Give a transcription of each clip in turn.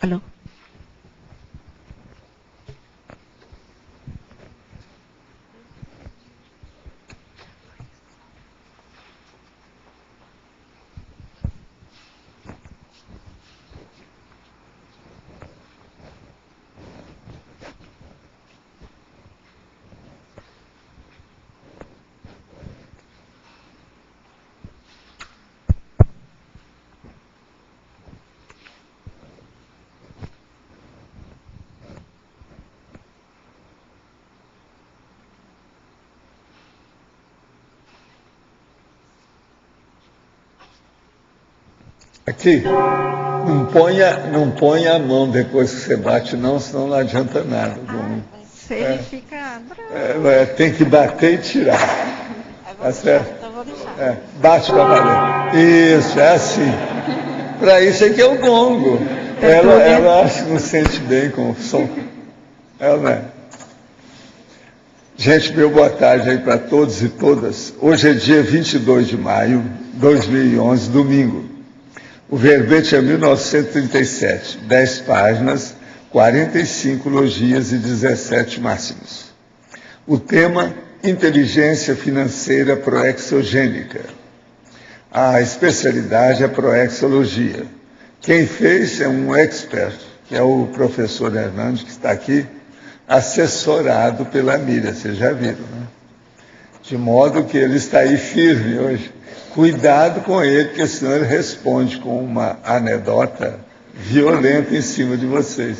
Alô? Aqui, não ponha a mão depois que você bate, não, senão não adianta nada. Se ele fica Tem que bater e tirar. Tá certo? então vou deixar. Bate para valer. Isso, é assim. Para isso é que é o gongo. Ela acha que não sente bem com o som. Ela não é. Gente, meu boa tarde aí para todos e todas. Hoje é dia 22 de maio de 2011, domingo. O verbete é 1937, 10 páginas, 45 logias e 17 máximos. O tema, inteligência financeira proexogênica. A especialidade é proexologia. Quem fez é um expert, que é o professor Hernandes, que está aqui, assessorado pela Miriam, vocês já viram, né? De modo que ele está aí firme hoje. Cuidado com ele, porque senão ele responde com uma anedota violenta em cima de vocês.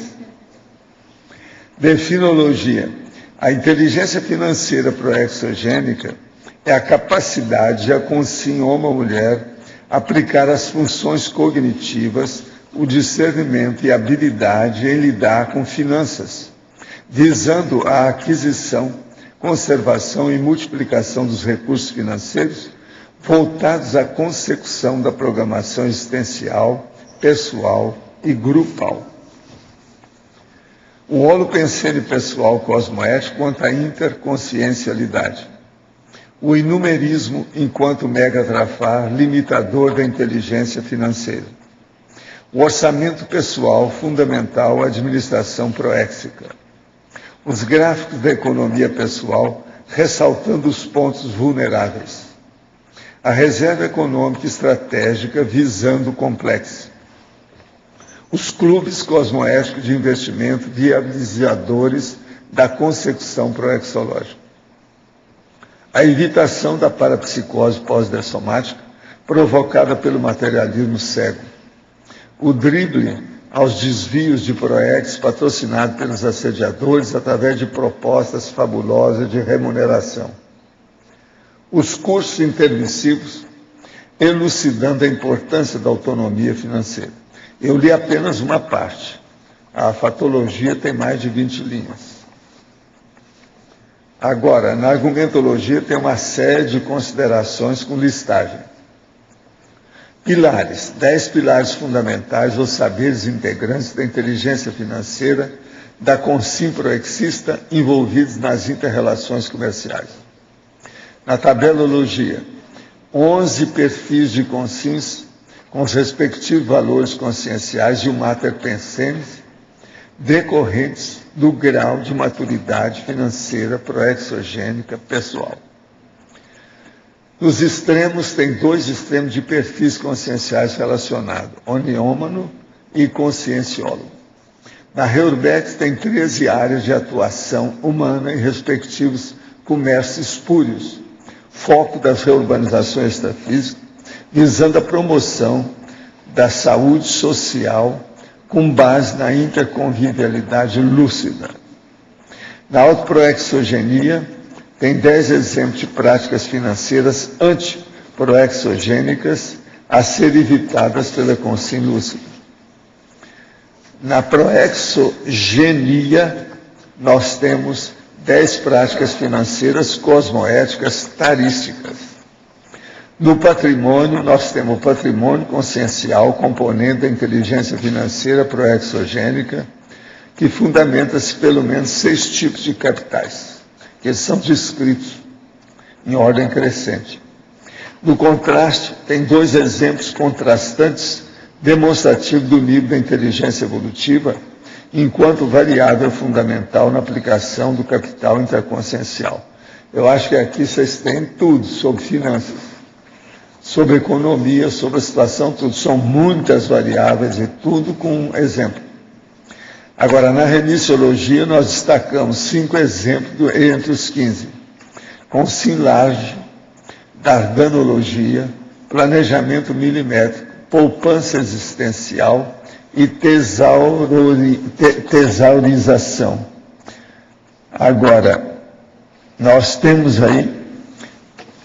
Definologia. A inteligência financeira proexogênica é a capacidade de a consim uma mulher aplicar as funções cognitivas, o discernimento e a habilidade em lidar com finanças, visando a aquisição, conservação e multiplicação dos recursos financeiros voltados à consecução da programação existencial, pessoal e grupal. O holopensene pessoal cosmoético quanto à interconsciencialidade. O inumerismo enquanto megatrafar limitador da inteligência financeira. O orçamento pessoal fundamental à administração proéxica. Os gráficos da economia pessoal ressaltando os pontos vulneráveis. A reserva econômica estratégica visando o complexo. Os clubes cosmoéticos de investimento viabilizadores da consecução proexológica. A evitação da parapsicose pós-dessomática provocada pelo materialismo cego. O drible aos desvios de proex patrocinado pelos assediadores através de propostas fabulosas de remuneração. Os cursos intermissivos, elucidando a importância da autonomia financeira. Eu li apenas uma parte. A fatologia tem mais de 20 linhas. Agora, na argumentologia tem uma série de considerações com listagem. Pilares, 10 pilares fundamentais ou saberes integrantes da inteligência financeira da consim proexista envolvidos nas inter-relações comerciais. Na tabelologia, 11 perfis de consins com os respectivos valores conscienciais de um mater pensenis decorrentes do grau de maturidade financeira proexogênica pessoal. Nos extremos, tem 2 extremos de perfis conscienciais relacionados, oniômano e conscienciólogo. Na Reurbex tem 13 áreas de atuação humana e respectivos comércios espúrios, foco das reurbanizações extrafísicas, visando a promoção da saúde social com base na interconvivialidade lúcida. Na autoproexogenia, tem 10 exemplos de práticas financeiras antiproexogênicas a serem evitadas pela consim lúcida. Na proexogenia, nós temos 10 práticas financeiras cosmoéticas tarísticas. No patrimônio, nós temos o patrimônio consciencial, componente da inteligência financeira proexogênica, que fundamenta-se pelo menos 6 tipos de capitais, que eles são descritos em ordem crescente. No contraste, tem 2 exemplos contrastantes demonstrativo do nível da inteligência evolutiva, enquanto variável fundamental na aplicação do capital intraconsciencial. Eu acho que aqui vocês têm tudo sobre finanças, sobre economia, sobre a situação, tudo. São muitas variáveis e tudo com um exemplo. Agora, na remissiologia, nós destacamos 5 exemplos entre os 15. Consilagem, dardanologia, planejamento milimétrico, poupança existencial e tesaurização. Agora, nós temos aí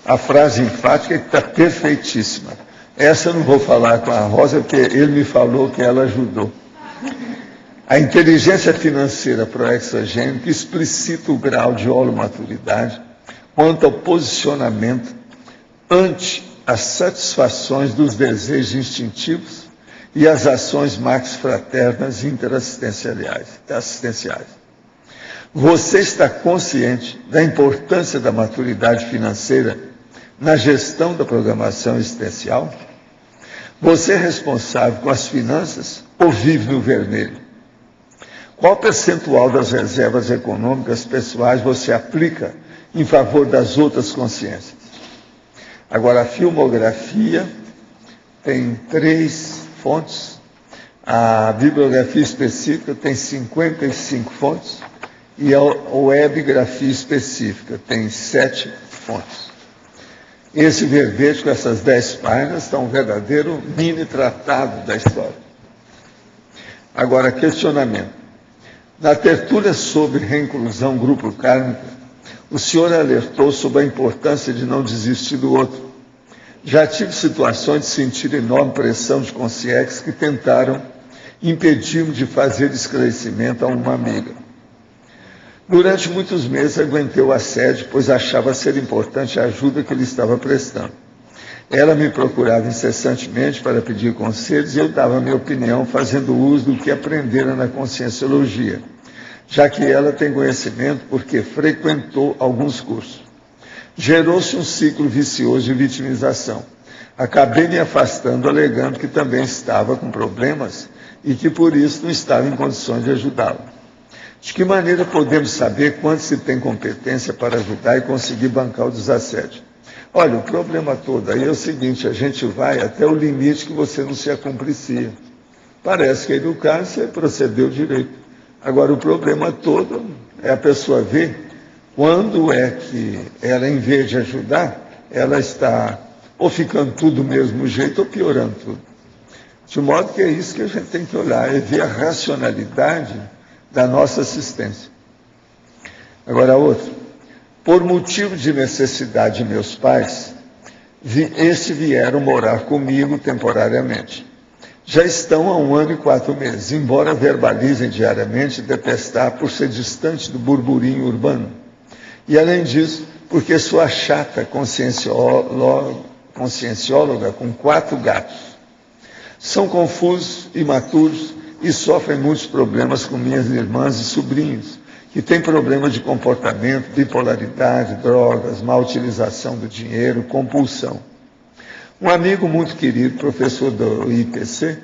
a frase enfática que está perfeitíssima. Essa eu não vou falar com a Rosa, porque ele me falou que ela ajudou. A inteligência financeira proexogênica explicita o grau de holomaturidade quanto ao posicionamento ante as satisfações dos desejos instintivos e as ações max-fraternas interassistenciais. Você está consciente da importância da maturidade financeira na gestão da programação existencial? Você é responsável com as finanças ou vive no vermelho? Qual percentual das reservas econômicas pessoais você aplica em favor das outras consciências? Agora, a filmografia tem 3 fontes, a bibliografia específica tem 55 fontes e a webgrafia específica tem 7 fontes. Esse verbete com essas 10 páginas está um verdadeiro mini tratado da história. Agora, questionamento. Na tertúlia sobre reinclusão grupo kármica, o senhor alertou sobre a importância de não desistir do outro. Já tive situações de sentir enorme pressão de consciências que tentaram impedir-me de fazer esclarecimento a uma amiga. Durante muitos meses aguentei o assédio, pois achava ser importante a ajuda que ele estava prestando. Ela me procurava incessantemente para pedir conselhos e eu dava minha opinião fazendo uso do que aprendera na conscienciologia, já que ela tem conhecimento porque frequentou alguns cursos. Gerou-se um ciclo vicioso de vitimização. Acabei me afastando, alegando que também estava com problemas e que por isso não estava em condições de ajudá-lo. De que maneira podemos saber quanto se tem competência para ajudar e conseguir bancar o desassédio? Olha, o problema todo aí é o seguinte, a gente vai até o limite que você não se acumplicia. Parece que aí no caso você procedeu direito. Agora, o problema todo é a pessoa ver quando é que ela, em vez de ajudar, ela está ou ficando tudo do mesmo jeito ou piorando tudo. De modo que é isso que a gente tem que olhar, é ver a racionalidade da nossa assistência. Agora, outro. Por motivo de necessidade de meus pais, vieram morar comigo temporariamente. Já estão há 1 ano e 4 meses, embora verbalizem diariamente detestar por ser distante do burburinho urbano. E, além disso, porque sou a chata consciencióloga com 4 gatos. São confusos, imaturos e sofrem muitos problemas com minhas irmãs e sobrinhos, que tem problema de comportamento, bipolaridade, drogas, má utilização do dinheiro, compulsão. Um amigo muito querido, professor do IPC,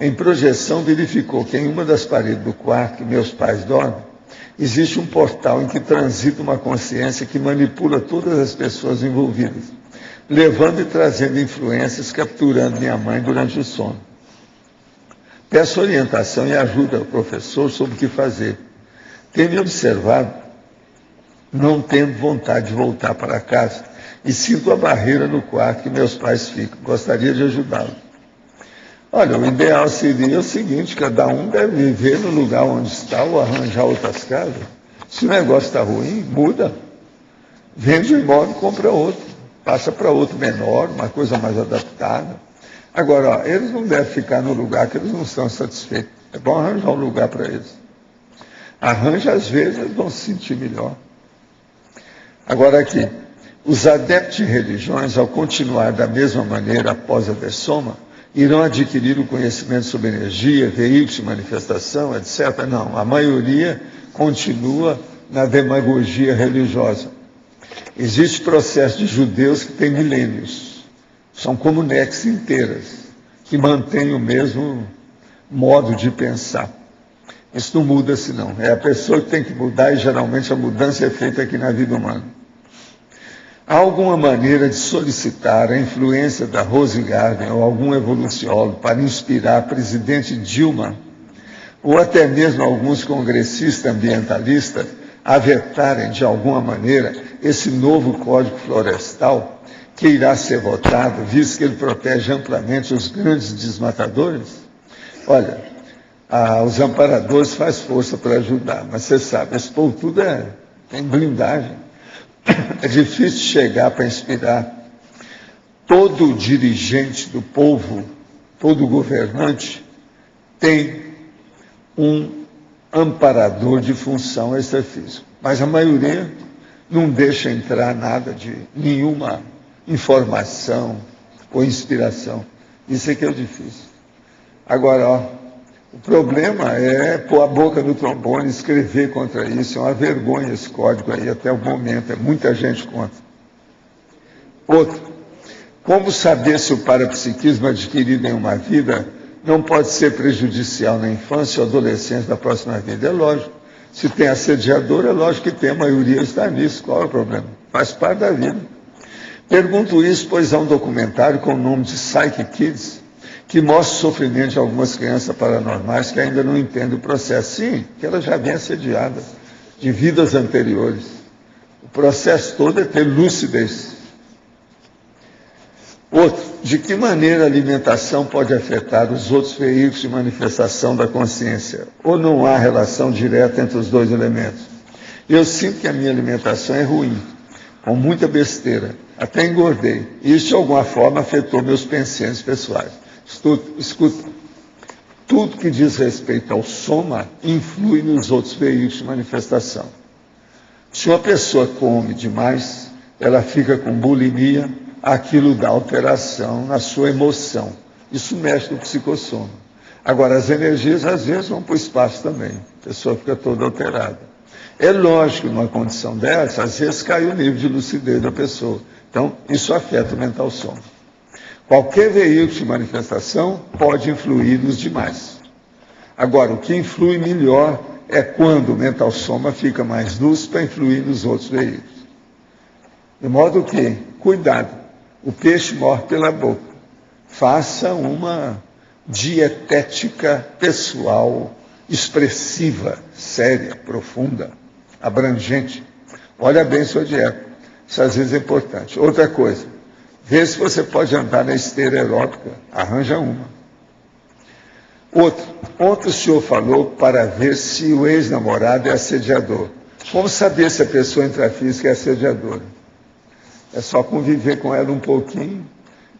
em projeção verificou que em uma das paredes do quarto que meus pais dormem, existe um portal em que transita uma consciência que manipula todas as pessoas envolvidas, levando e trazendo influências, capturando minha mãe durante o sono. Peço orientação e ajuda ao professor sobre o que fazer. Tenho me observado, não tendo vontade de voltar para casa, e sinto a barreira no quarto que meus pais ficam. Gostaria de ajudá-lo. Olha, o ideal seria o seguinte, cada um deve viver no lugar onde está ou arranjar outras casas. Se o negócio está ruim, muda. Vende o imóvel e compra outro. Passa para outro menor, uma coisa mais adaptada. Agora, ó, eles não devem ficar no lugar que eles não estão satisfeitos. É bom arranjar um lugar para eles. Arranja, às vezes, eles vão se sentir melhor. Agora aqui, os adeptos de religiões, ao continuar da mesma maneira após a dessoma, irão adquirir o conhecimento sobre energia, veículos de manifestação, etc. Não, a maioria continua na demagogia religiosa. Existe processo de judeus que têm milênios, são comunidades inteiras, que mantém o mesmo modo de pensar. Isso não muda-se, não. É a pessoa que tem que mudar, e geralmente a mudança é feita aqui na vida humana. Há alguma maneira de solicitar a influência da Rose Gardner ou algum evoluciólogo para inspirar a presidente Dilma, ou até mesmo alguns congressistas ambientalistas, a vetarem de alguma maneira esse novo Código Florestal que irá ser votado, visto que ele protege amplamente os grandes desmatadores? Olha, os amparadores fazem força para ajudar, mas você sabe, esse povo tudo tem blindagem. É difícil chegar para inspirar. Todo dirigente do povo, todo governante, tem um amparador de função extrafísica. Mas a maioria não deixa entrar nada de nenhuma informação ou inspiração. Isso é que é o difícil. Agora, o problema é pôr a boca no trombone e escrever contra isso. É uma vergonha esse código aí, até o momento. É muita gente contra. Outro, como saber se o parapsiquismo adquirido em uma vida não pode ser prejudicial na infância ou adolescência da próxima vida? É lógico. Se tem assediador, é lógico que tem. A maioria está nisso. Qual é o problema? Faz parte da vida. Pergunto isso, pois há um documentário com o nome de Psyche Kids, que mostra o sofrimento de algumas crianças paranormais que ainda não entendem o processo. Sim, que elas já vêm assediadas de vidas anteriores. O processo todo é ter lucidez. Outro, de que maneira a alimentação pode afetar os outros veículos de manifestação da consciência? Ou não há relação direta entre os dois elementos? Eu sinto que a minha alimentação é ruim, com muita besteira, até engordei. E isso de alguma forma afetou meus pensamentos pessoais. Escuta, tudo que diz respeito ao soma influi nos outros veículos de manifestação. Se uma pessoa come demais, ela fica com bulimia, aquilo dá alteração na sua emoção. Isso mexe no psicossoma. Agora, as energias às vezes vão para o espaço também. A pessoa fica toda alterada. É lógico que numa condição dessa, às vezes cai o nível de lucidez da pessoa. Então, isso afeta o mental soma. Qualquer veículo de manifestação pode influir nos demais. Agora, o que influi melhor é quando o mental soma fica mais lúcido para influir nos outros veículos. De modo que, cuidado, o peixe morre pela boca. Faça uma dietética pessoal expressiva, séria, profunda, abrangente. Olha bem sua dieta. Isso às vezes é importante. Outra coisa, vê se você pode andar na esteira aeróbica, arranja uma. Outro, ontem o senhor falou para ver se o ex-namorado é assediador. Como saber se a pessoa intrafísica é assediadora? É só conviver com ela um pouquinho.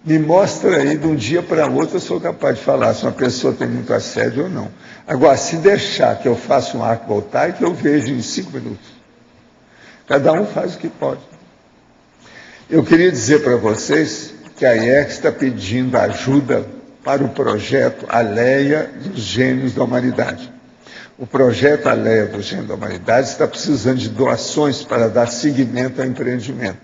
Me mostra aí, de um dia para outro, eu sou capaz de falar se uma pessoa tem muito assédio ou não. Agora, se deixar que eu faça um arco voltaico, eu vejo em 5 minutos. Cada um faz o que pode. Eu queria dizer para vocês que a IEC está pedindo ajuda para o projeto Aleia dos Gênios da Humanidade. O projeto Aleia dos Gênios da Humanidade está precisando de doações para dar seguimento ao empreendimento.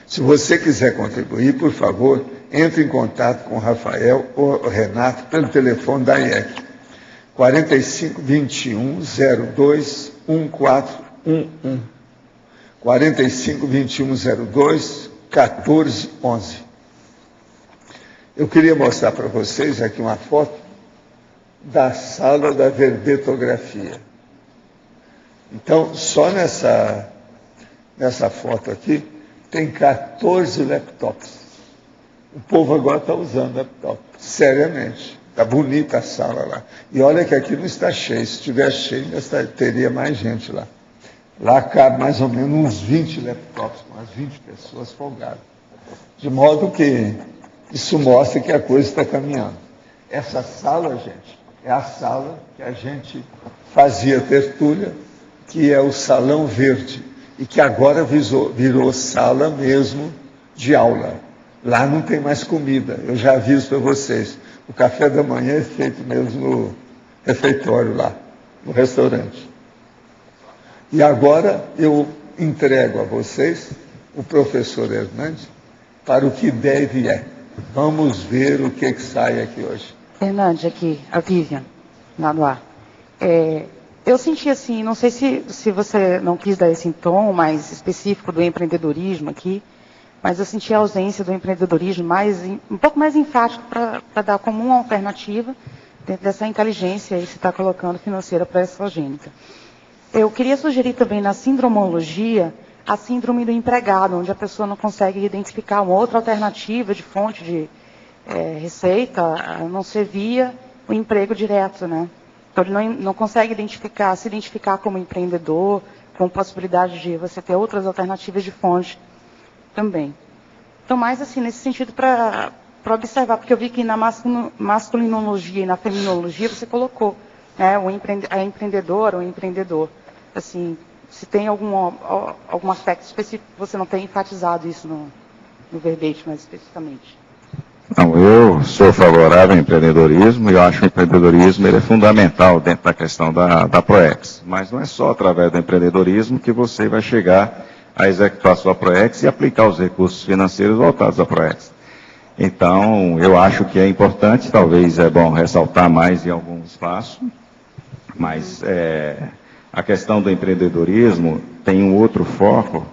Se você quiser contribuir, por favor, entre em contato com o Rafael ou o Renato pelo telefone da IEC, 4521-02-1411. 4521-02-1411. Eu queria mostrar para vocês aqui uma foto da sala da verbetografia. Então, só nessa foto aqui, tem 14 laptops. O povo agora está usando laptop, seriamente. Está bonita a sala lá. E olha que aqui não está cheio. Se estivesse cheio, teria mais gente lá. Lá cabe mais ou menos uns 20 laptops, umas 20 pessoas folgadas. De modo que isso mostra que a coisa está caminhando. Essa sala, gente, é a sala que a gente fazia tertúlia, que é o Salão Verde, e que agora virou sala mesmo de aula. Lá não tem mais comida, eu já aviso para vocês. O café da manhã é feito mesmo no refeitório lá, no restaurante. E agora eu entrego a vocês o professor Hernandes para o que deve é. Vamos ver o que sai aqui hoje. Fernandes, aqui, a Vivian, lá no ar. Eu senti assim, não sei se você não quis dar esse tom mais específico do empreendedorismo aqui, mas eu senti a ausência do empreendedorismo um pouco mais enfático para dar como uma alternativa dentro dessa inteligência aí que você está colocando financeira pré-exogênica. Eu queria sugerir também na sindromologia a síndrome do empregado, onde a pessoa não consegue identificar uma outra alternativa de fonte de receita, a não ser via o emprego direto, né? Então ele não consegue se identificar como empreendedor, com possibilidade de você ter outras alternativas de fonte também. Então, mais assim, nesse sentido para observar, porque eu vi que na masculinologia e na feminologia você colocou, né, a empreendedora ou empreendedor. Assim, se tem algum aspecto específico que você não tem enfatizado isso no verbete mais especificamente. Não, eu sou favorável ao empreendedorismo e eu acho que o empreendedorismo ele é fundamental dentro da questão da ProEx. Mas não é só através do empreendedorismo que você vai chegar a executar a sua ProEx e aplicar os recursos financeiros voltados à ProEx. Então, eu acho que é importante, talvez é bom ressaltar mais em algum espaço, mas a questão do empreendedorismo tem um outro foco,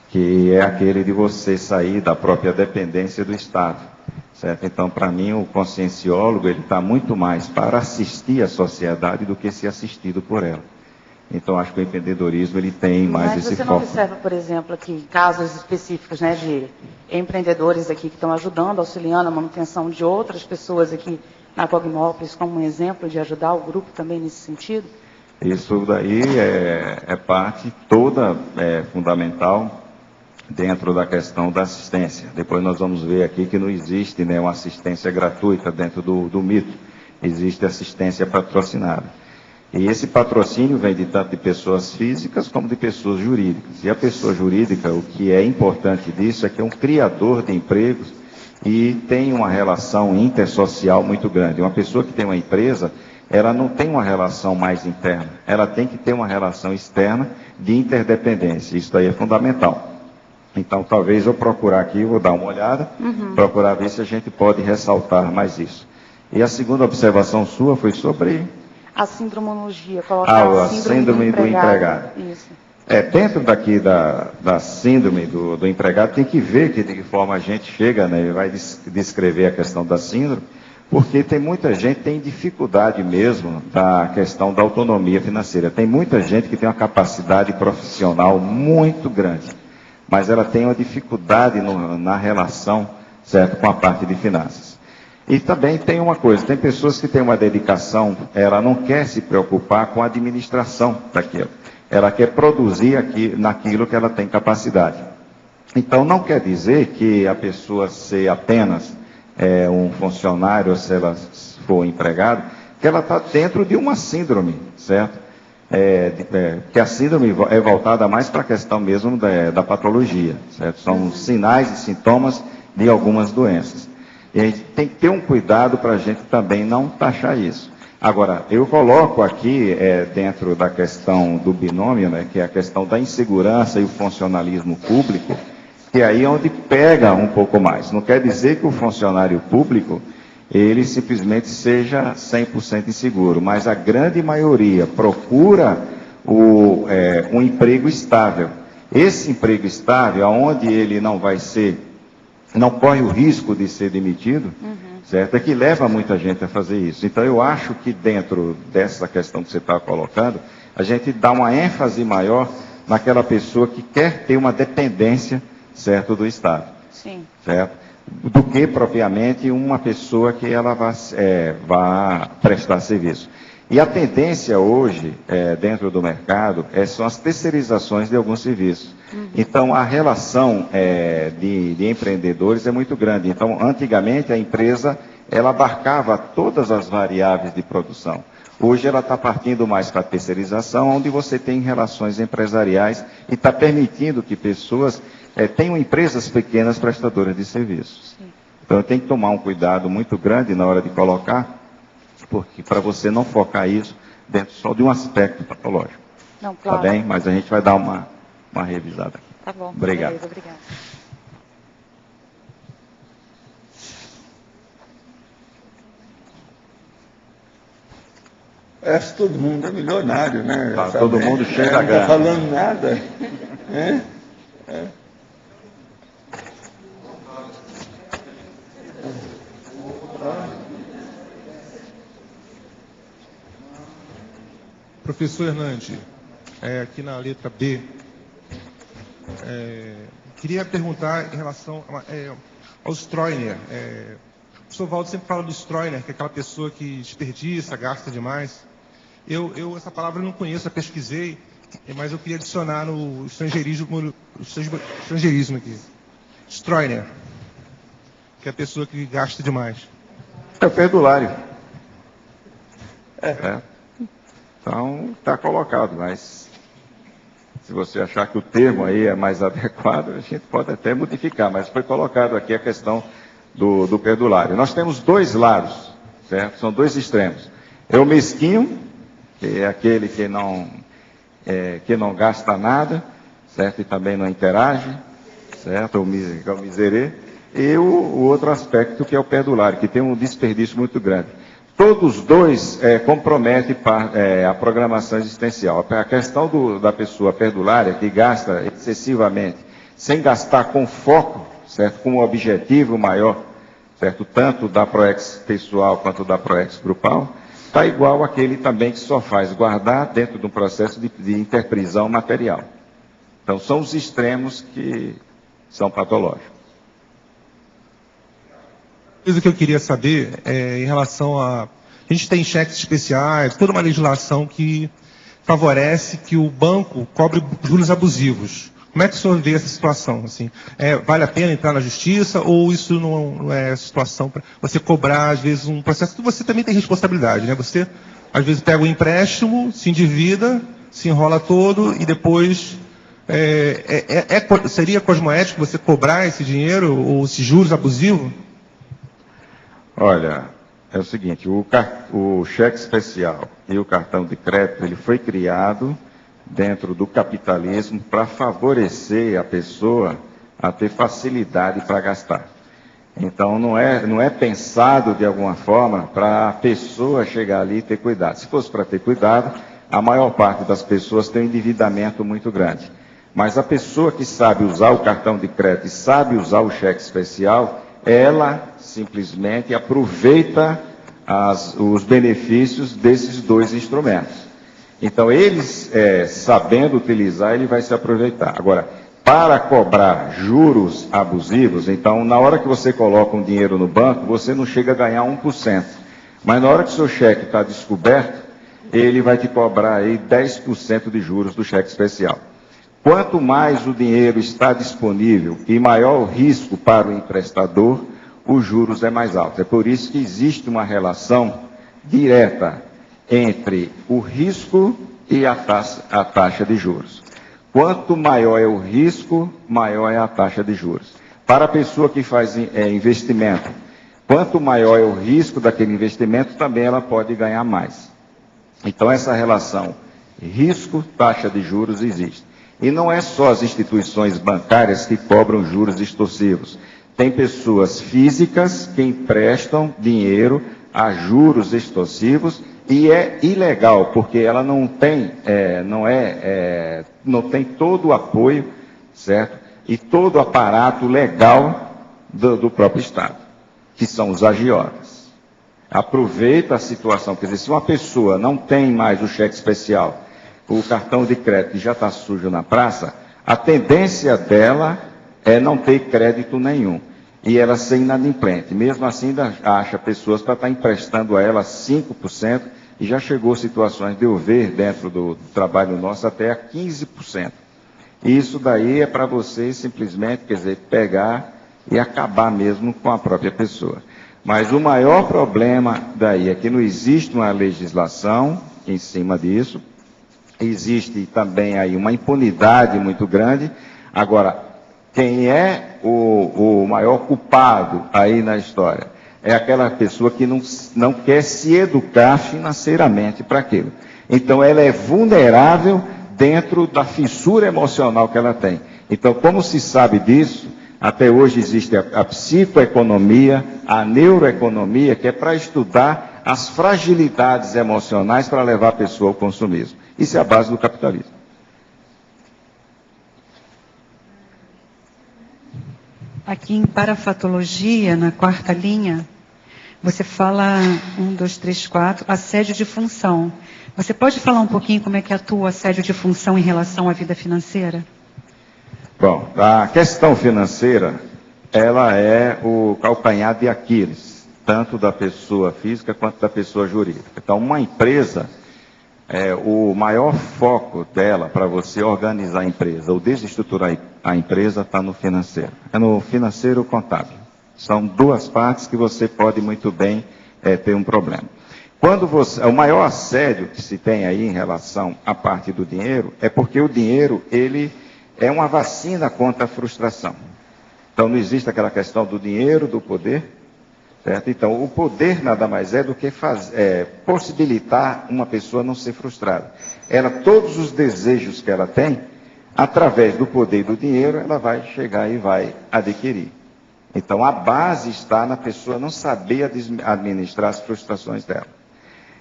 que é aquele de você sair da própria dependência do Estado. Certo? Então, para mim, o conscienciólogo ele está muito mais para assistir a sociedade do que ser assistido por ela. Então, acho que o empreendedorismo ele tem mais esse foco. Mas você não observa, por exemplo, aqui casos específicos, né, de empreendedores aqui que estão ajudando, auxiliando a manutenção de outras pessoas aqui na Cognópolis como um exemplo de ajudar o grupo também nesse sentido? Isso daí é parte toda fundamental dentro da questão da assistência. Depois nós vamos ver aqui que não existe, né, uma assistência gratuita dentro do mito. Existe assistência patrocinada. E esse patrocínio vem de tanto de pessoas físicas como de pessoas jurídicas. E a pessoa jurídica, o que é importante disso é que é um criador de empregos e tem uma relação intersocial muito grande. Uma pessoa que tem uma empresa, ela não tem uma relação mais interna. Ela tem que ter uma relação externa de interdependência. Isso daí é fundamental. Então, talvez eu procurar aqui, vou dar uma olhada, procurar ver se a gente pode ressaltar mais isso. E a segunda observação sua foi sobre... A sindromologia, colocar a síndrome do empregado. Isso. Dentro daqui da síndrome do empregado, tem que ver de que forma a gente chega, né, e vai descrever a questão da síndrome, porque tem muita gente que tem dificuldade mesmo da questão da autonomia financeira. Tem muita gente que tem uma capacidade profissional muito grande, mas ela tem uma dificuldade na relação, certo, com a parte de finanças. E também tem uma coisa, tem pessoas que têm uma dedicação, ela não quer se preocupar com a administração daquilo. Ela quer produzir naquilo que ela tem capacidade. Então, não quer dizer que a pessoa ser apenas um funcionário, ou se ela for empregado, que ela está dentro de uma síndrome, certo? Que a síndrome é voltada mais para a questão mesmo da patologia, certo? São sinais e sintomas de algumas doenças. E a gente tem que ter um cuidado para a gente também não taxar isso. Agora, eu coloco aqui, dentro da questão do binômio, né, que é a questão da insegurança e o funcionalismo público, que aí é onde pega um pouco mais. Não quer dizer que o funcionário público ele simplesmente seja 100% inseguro, mas a grande maioria procura um emprego estável. Esse emprego estável, onde ele não corre o risco de ser demitido, certo? É que leva muita gente a fazer isso. Então, eu acho que dentro dessa questão que você está colocando, a gente dá uma ênfase maior naquela pessoa que quer ter uma dependência, certo, do Estado. Sim. Certo? Do que propriamente uma pessoa que ela vá prestar serviço. E a tendência hoje, dentro do mercado, são as terceirizações de alguns serviços. Então, a relação de empreendedores é muito grande. Então, antigamente, a empresa ela abarcava todas as variáveis de produção. Hoje, ela está partindo mais para a terceirização, onde você tem relações empresariais e está permitindo que pessoas tenham empresas pequenas prestadoras de serviços. Sim. Então, tem que tomar um cuidado muito grande na hora de colocar, porque para você não focar isso dentro só de um aspecto patológico. Não, claro. Tá bem? Mas a gente vai dar uma revisada aqui. Tá bom. Obrigado. Beleza, obrigado. todo mundo é milionário, né? Tá, todo mundo cheio da Não grana. está falando nada. Professor Hernandes, aqui na letra B, queria perguntar em relação ao Stroiner. O professor Valdo sempre fala do Stroiner, que é aquela pessoa que desperdiça, gasta demais. Essa palavra eu não conheço, eu pesquisei, mas eu queria adicionar no estrangeirismo aqui. Stroiner, que é a pessoa que gasta demais. É o perdulário. Então, está colocado, mas se você achar que o termo aí é mais adequado, a gente pode até modificar, mas foi colocado aqui a questão do perdulário. Nós temos dois lados, certo? São dois extremos. É o mesquinho, que é aquele que não gasta nada, certo? E também não interage, certo? O miserê. E o outro aspecto, que é o perdulário, que tem um desperdício muito grande. Todos os dois comprometem a programação existencial. A questão da pessoa perdulária, que gasta excessivamente, sem gastar com foco, certo? Com um objetivo maior, certo? Tanto da ProEx pessoal quanto da ProEx grupal, está igual àquele também que só faz guardar dentro de um processo de interprisão material. Então, são os extremos que são patológicos. Coisa que eu queria saber em relação a gente tem cheques especiais, toda uma legislação que favorece que o banco cobre juros abusivos. Como é que o senhor vê essa situação? Assim, vale a pena entrar na justiça ou isso não é situação para você cobrar, às vezes, um processo que você também tem responsabilidade, né? Você, às vezes, pega um empréstimo, se endivida, se enrola todo e depois... seria cosmoético você cobrar esse dinheiro ou esses juros abusivos? Olha, é o seguinte, o cheque especial e o cartão de crédito, ele foi criado dentro do capitalismo para favorecer a pessoa a ter facilidade para gastar. Então, não é pensado de alguma forma para a pessoa chegar ali e ter cuidado. Se fosse para ter cuidado, a maior parte das pessoas tem um endividamento muito grande. Mas a pessoa que sabe usar o cartão de crédito e sabe usar o cheque especial, ela simplesmente aproveita os benefícios desses dois instrumentos. Então, eles, sabendo utilizar, ele vai se aproveitar. Agora, para cobrar juros abusivos, então, na hora que você coloca um dinheiro no banco, você não chega a ganhar 1%. Mas na hora que o seu cheque está descoberto, ele vai te cobrar aí 10% de juros do cheque especial. Quanto mais o dinheiro está disponível e maior o risco para o emprestador, os juros é mais alto. É por isso que existe uma relação direta entre o risco e a taxa de juros. Quanto maior é o risco, maior é a taxa de juros. Para a pessoa que faz investimento, quanto maior é o risco daquele investimento, também ela pode ganhar mais. Então, essa relação risco-taxa de juros existe. E não é só as instituições bancárias que cobram juros extorsivos. Tem pessoas físicas que emprestam dinheiro a juros extorsivos e é ilegal, porque ela não tem todo o apoio, certo? E todo o aparato legal do próprio Estado, que são os agiotas. Aproveita a situação, quer dizer, se uma pessoa não tem mais o cheque especial, o cartão de crédito já está sujo na praça, a tendência dela é não ter crédito nenhum. E ela ser inadimplente. Mesmo assim, ainda acha pessoas para estar emprestando a ela 5%, e já chegou situações de eu ver dentro do trabalho nosso até a 15%. E isso daí é para você simplesmente, quer dizer, pegar e acabar mesmo com a própria pessoa. Mas o maior problema daí é que não existe uma legislação em cima disso, existe também aí uma impunidade muito grande. Agora, quem é o maior culpado aí na história? É aquela pessoa que não quer se educar financeiramente para aquilo. Então, ela é vulnerável dentro da fissura emocional que ela tem. Então, como se sabe disso, até hoje existe a psicoeconomia, a neuroeconomia, que é para estudar as fragilidades emocionais para levar a pessoa ao consumismo. Isso é a base do capitalismo. Aqui em parafatologia, na 4ª linha, você fala 1, 2, 3, 4, assédio de função. Você pode falar um pouquinho como é que atua o assédio de função em relação à vida financeira? Bom, a questão financeira, ela é o calcanhar de Aquiles, tanto da pessoa física quanto da pessoa jurídica. Então, uma empresa, o maior foco dela para você organizar a empresa ou desestruturar a empresa está no financeiro. É no financeiro contábil. São duas partes que você pode muito bem ter um problema. O maior assédio que se tem aí em relação à parte do dinheiro é porque o dinheiro, ele é uma vacina contra a frustração. Então, não existe aquela questão do dinheiro, do poder, certo? Então, o poder nada mais é do que possibilitar uma pessoa não ser frustrada. Todos os desejos que ela tem, através do poder e do dinheiro, ela vai chegar e vai adquirir. Então, a base está na pessoa não saber administrar as frustrações dela.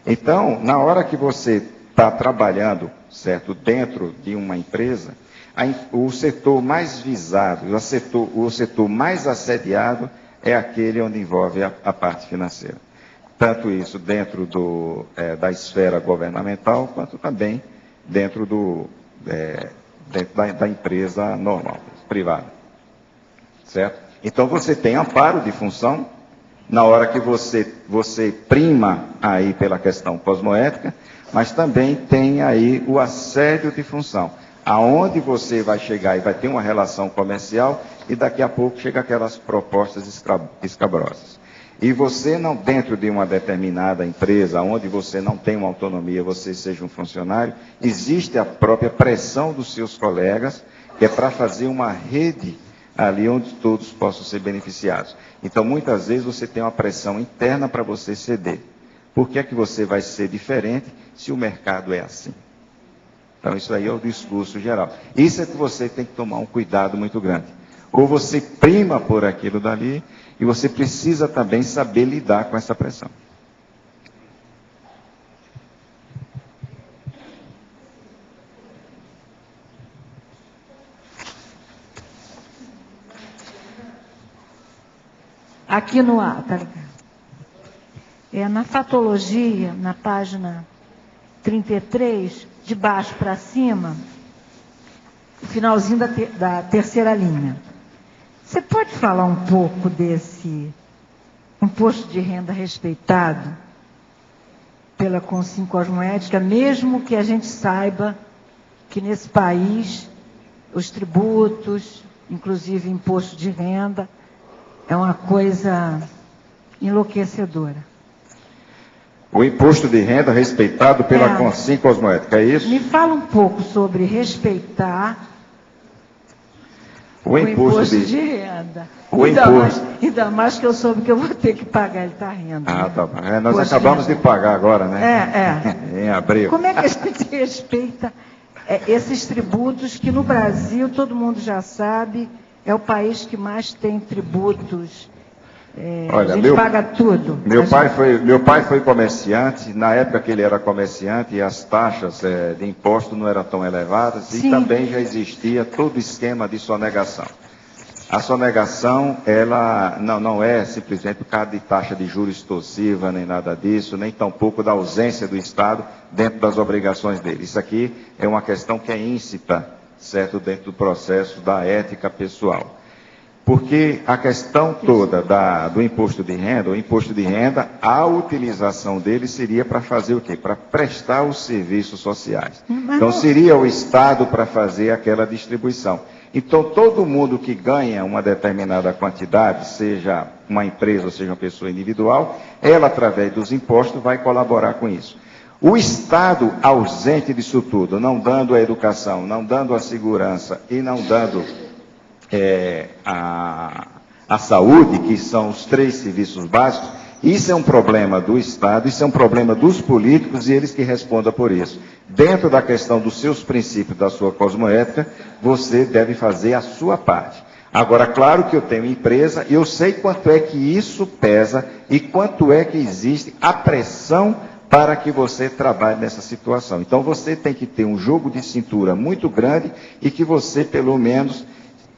Então, na hora que você está trabalhando, certo, dentro de uma empresa, o setor mais visado, o setor mais assediado é aquele onde envolve a parte financeira. Tanto isso dentro da esfera governamental, quanto também dentro da empresa normal, privada. Certo? Então, você tem amparo de função, na hora que você prima aí pela questão cosmoética, mas também tem aí o assédio de função, aonde você vai chegar e vai ter uma relação comercial e daqui a pouco chega aquelas propostas escabrosas. E você não, dentro de uma determinada empresa, onde você não tem uma autonomia, você seja um funcionário, existe a própria pressão dos seus colegas, que é para fazer uma rede ali onde todos possam ser beneficiados. Então, muitas vezes, você tem uma pressão interna para você ceder. Por que é que você vai ser diferente se o mercado é assim? Então, isso aí é o discurso geral. Isso é que você tem que tomar um cuidado muito grande. Ou você prima por aquilo dali, e você precisa também saber lidar com essa pressão. Aqui no ar, tá ligado? Na fatologia, na página 33, de baixo para cima, o finalzinho da 3ª linha. Você pode falar um pouco desse imposto de renda respeitado pela Consim Cosmoética, mesmo que a gente saiba que nesse país os tributos, inclusive imposto de renda, é uma coisa enlouquecedora. O imposto de renda respeitado pela Consim Cosmoética, é isso? Me fala um pouco sobre respeitar o imposto de renda. Ainda mais que eu soube que eu vou ter que pagar ele tá renda. Tá bom. Nós acabamos de pagar agora, né? Em abril. Como é que a gente respeita esses tributos que no Brasil, todo mundo já sabe, é o país que mais tem tributos. Olha, a gente paga tudo. Meu pai foi comerciante, na época que ele era comerciante, e as taxas de imposto não eram tão elevadas, Sim. E também já existia todo o esquema de sonegação. A sonegação, ela não é simplesmente por causa de taxa de juros extorsiva, nem nada disso, nem tampouco da ausência do Estado dentro das obrigações dele. Isso aqui é uma questão que é íncita, certo, dentro do processo da ética pessoal. Porque a questão toda do imposto de renda, a utilização dele seria para fazer o quê? Para prestar os serviços sociais. Então, seria o Estado para fazer aquela distribuição. Então, todo mundo que ganha uma determinada quantidade, seja uma empresa ou seja uma pessoa individual, ela, através dos impostos, vai colaborar com isso. O Estado ausente disso tudo, não dando a educação, não dando a segurança e não dando a saúde, que são os 3 serviços básicos, isso é um problema do Estado, isso é um problema dos políticos e eles que respondam por isso. Dentro da questão dos seus princípios, da sua cosmoética, você deve fazer a sua parte. Agora, claro que eu tenho empresa e eu sei quanto é que isso pesa e quanto é que existe a pressão para que você trabalhe nessa situação. Então, você tem que ter um jogo de cintura muito grande e que você, pelo menos,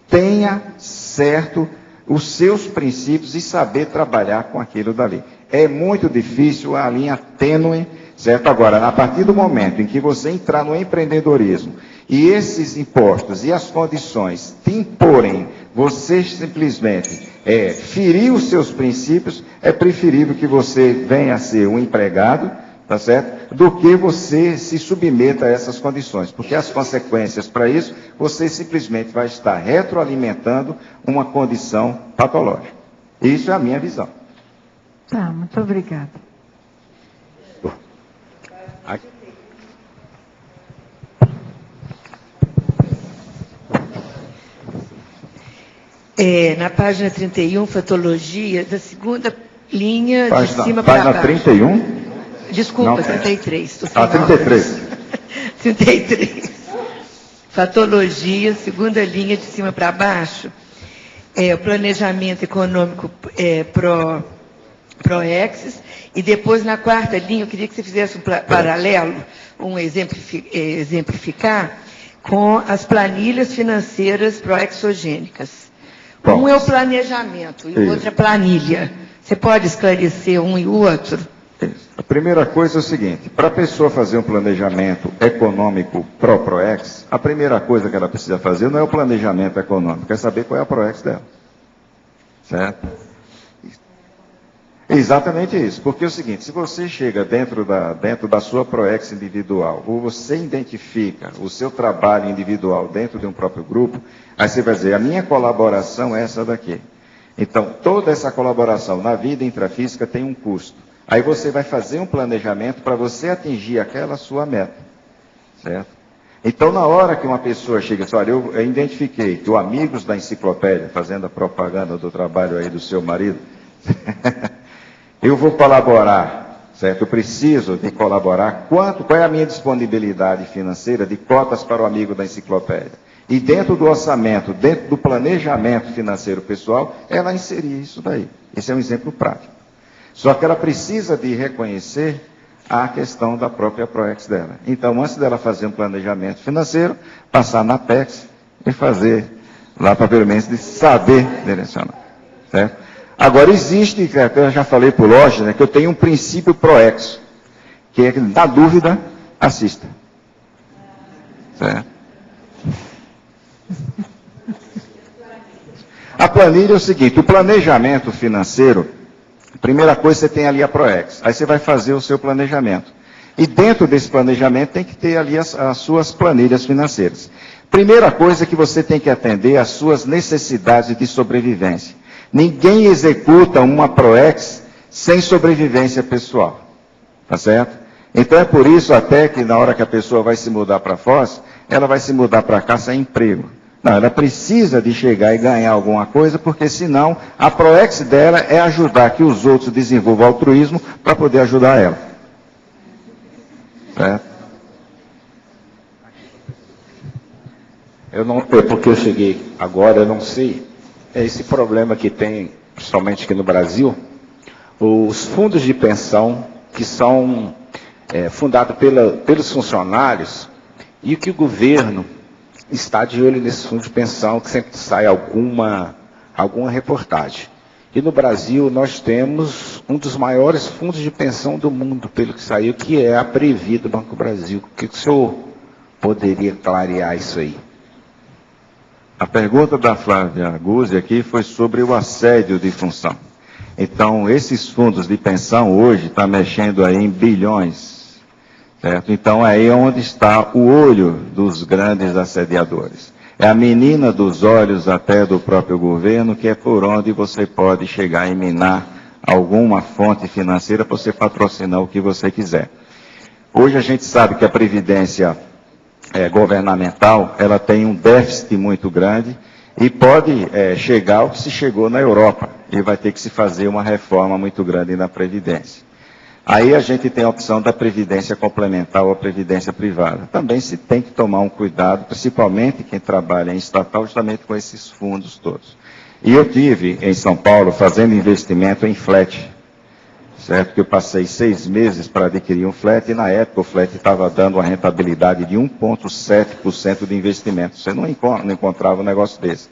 tenha certo os seus princípios e saber trabalhar com aquilo dali. É muito difícil, a linha tênue, certo? Agora, a partir do momento em que você entrar no empreendedorismo e esses impostos e as condições te imporem, você simplesmente ferir os seus princípios, é preferível que você venha a ser um empregado, tá certo? Do que você se submeta a essas condições, porque as consequências para isso, você simplesmente vai estar retroalimentando uma condição patológica. Isso é a minha visão. Tá, muito obrigada. Na página 31, fatologia, da segunda linha de cima para página baixo. 31? Desculpa, Não, 33. 33. 33. Fatologia, segunda linha de cima para baixo. O planejamento econômico PROEXIS. E depois, na quarta linha, eu queria que você fizesse um paralelo, exemplificar, com as planilhas financeiras proexogênicas. Um é o planejamento e o outro é a planilha. Você pode esclarecer um e o outro? A primeira coisa é o seguinte, para a pessoa fazer um planejamento econômico PROEX, a primeira coisa que ela precisa fazer não é o planejamento econômico, é saber qual é a PROEX dela. Certo? Exatamente isso, porque é o seguinte, se você chega dentro da sua PROEX individual, ou você identifica o seu trabalho individual dentro de um próprio grupo, aí você vai dizer, a minha colaboração é essa daqui. Então, toda essa colaboração na vida intrafísica tem um custo. Aí você vai fazer um planejamento para você atingir aquela sua meta. Certo? Então, na hora que uma pessoa chega e diz, olha, eu identifiquei que o Amigos da Enciclopédia, fazendo a propaganda do trabalho aí do seu marido, eu vou colaborar, certo? Eu preciso de colaborar. Qual é a minha disponibilidade financeira de cotas para o Amigo da Enciclopédia? E dentro do orçamento, dentro do planejamento financeiro pessoal, ela inserir isso daí. Esse é um exemplo prático. Só que ela precisa de reconhecer a questão da própria PROEX dela. Então, antes dela fazer um planejamento financeiro, passar na Apex e fazer lá para pelo menos de saber direcionar. Certo? Agora, existe, eu já falei por loja, né, que eu tenho um princípio PROEX, que é que, na dúvida, assista. Certo? A planilha é o seguinte, o planejamento financeiro, a primeira coisa, você tem ali a PROEX, aí você vai fazer o seu planejamento. E dentro desse planejamento tem que ter ali as suas planilhas financeiras. Primeira coisa é que você tem que atender às suas necessidades de sobrevivência. Ninguém executa uma PROEX sem sobrevivência pessoal. Tá certo? Então é por isso até que na hora que a pessoa vai se mudar para Foz, ela vai se mudar para cá sem emprego. Não, ela precisa de chegar e ganhar alguma coisa, porque senão a PROEX dela é ajudar que os outros desenvolvam altruísmo para poder ajudar ela. Certo? Eu não, porque eu cheguei agora, eu não sei. É esse problema que tem, principalmente aqui no Brasil, os fundos de pensão que são fundados pelos funcionários e que o governo está de olho nesses fundos de pensão, que sempre sai alguma reportagem. E no Brasil nós temos um dos maiores fundos de pensão do mundo, pelo que saiu, que é a Previ do Banco Brasil. O que o senhor poderia clarear isso aí? A pergunta da Flávia Guzzi aqui foi sobre o assédio de função. Então, esses fundos de pensão hoje estão mexendo aí em bilhões, certo? Então, aí é onde está o olho dos grandes assediadores. É a menina dos olhos até do próprio governo, que é por onde você pode chegar e minar alguma fonte financeira para você patrocinar o que você quiser. Hoje a gente sabe que a Previdência governamental, ela tem um déficit muito grande e pode chegar ao que se chegou na Europa. E vai ter que se fazer uma reforma muito grande na Previdência. Aí a gente tem a opção da previdência complementar ou a previdência privada. Também se tem que tomar um cuidado, principalmente quem trabalha em estatal, justamente com esses fundos todos. E eu tive em São Paulo fazendo investimento em flat, certo? Que eu passei 6 meses para adquirir um flat e na época o flat estava dando uma rentabilidade de 1,7% de investimento. Você não encontrava um negócio desse.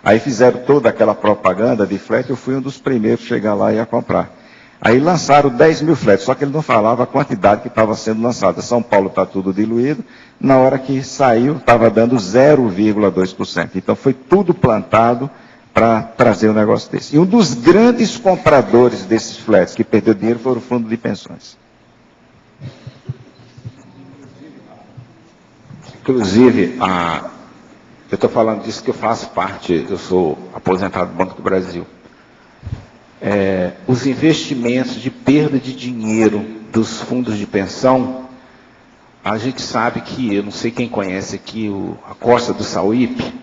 Aí fizeram toda aquela propaganda de flat, eu fui um dos primeiros a chegar lá e a comprar. Aí lançaram 10 mil flats, só que ele não falava a quantidade que estava sendo lançada. São Paulo está tudo diluído, na hora que saiu estava dando 0,2%. Então foi tudo plantado para trazer um negócio desse. E um dos grandes compradores desses flats que perdeu dinheiro foi o fundo de pensões. Inclusive, eu estou falando disso que eu faço parte, eu sou aposentado do Banco do Brasil. Os investimentos de perda de dinheiro dos fundos de pensão, a gente sabe que, eu não sei quem conhece aqui, a Costa do Sauípe,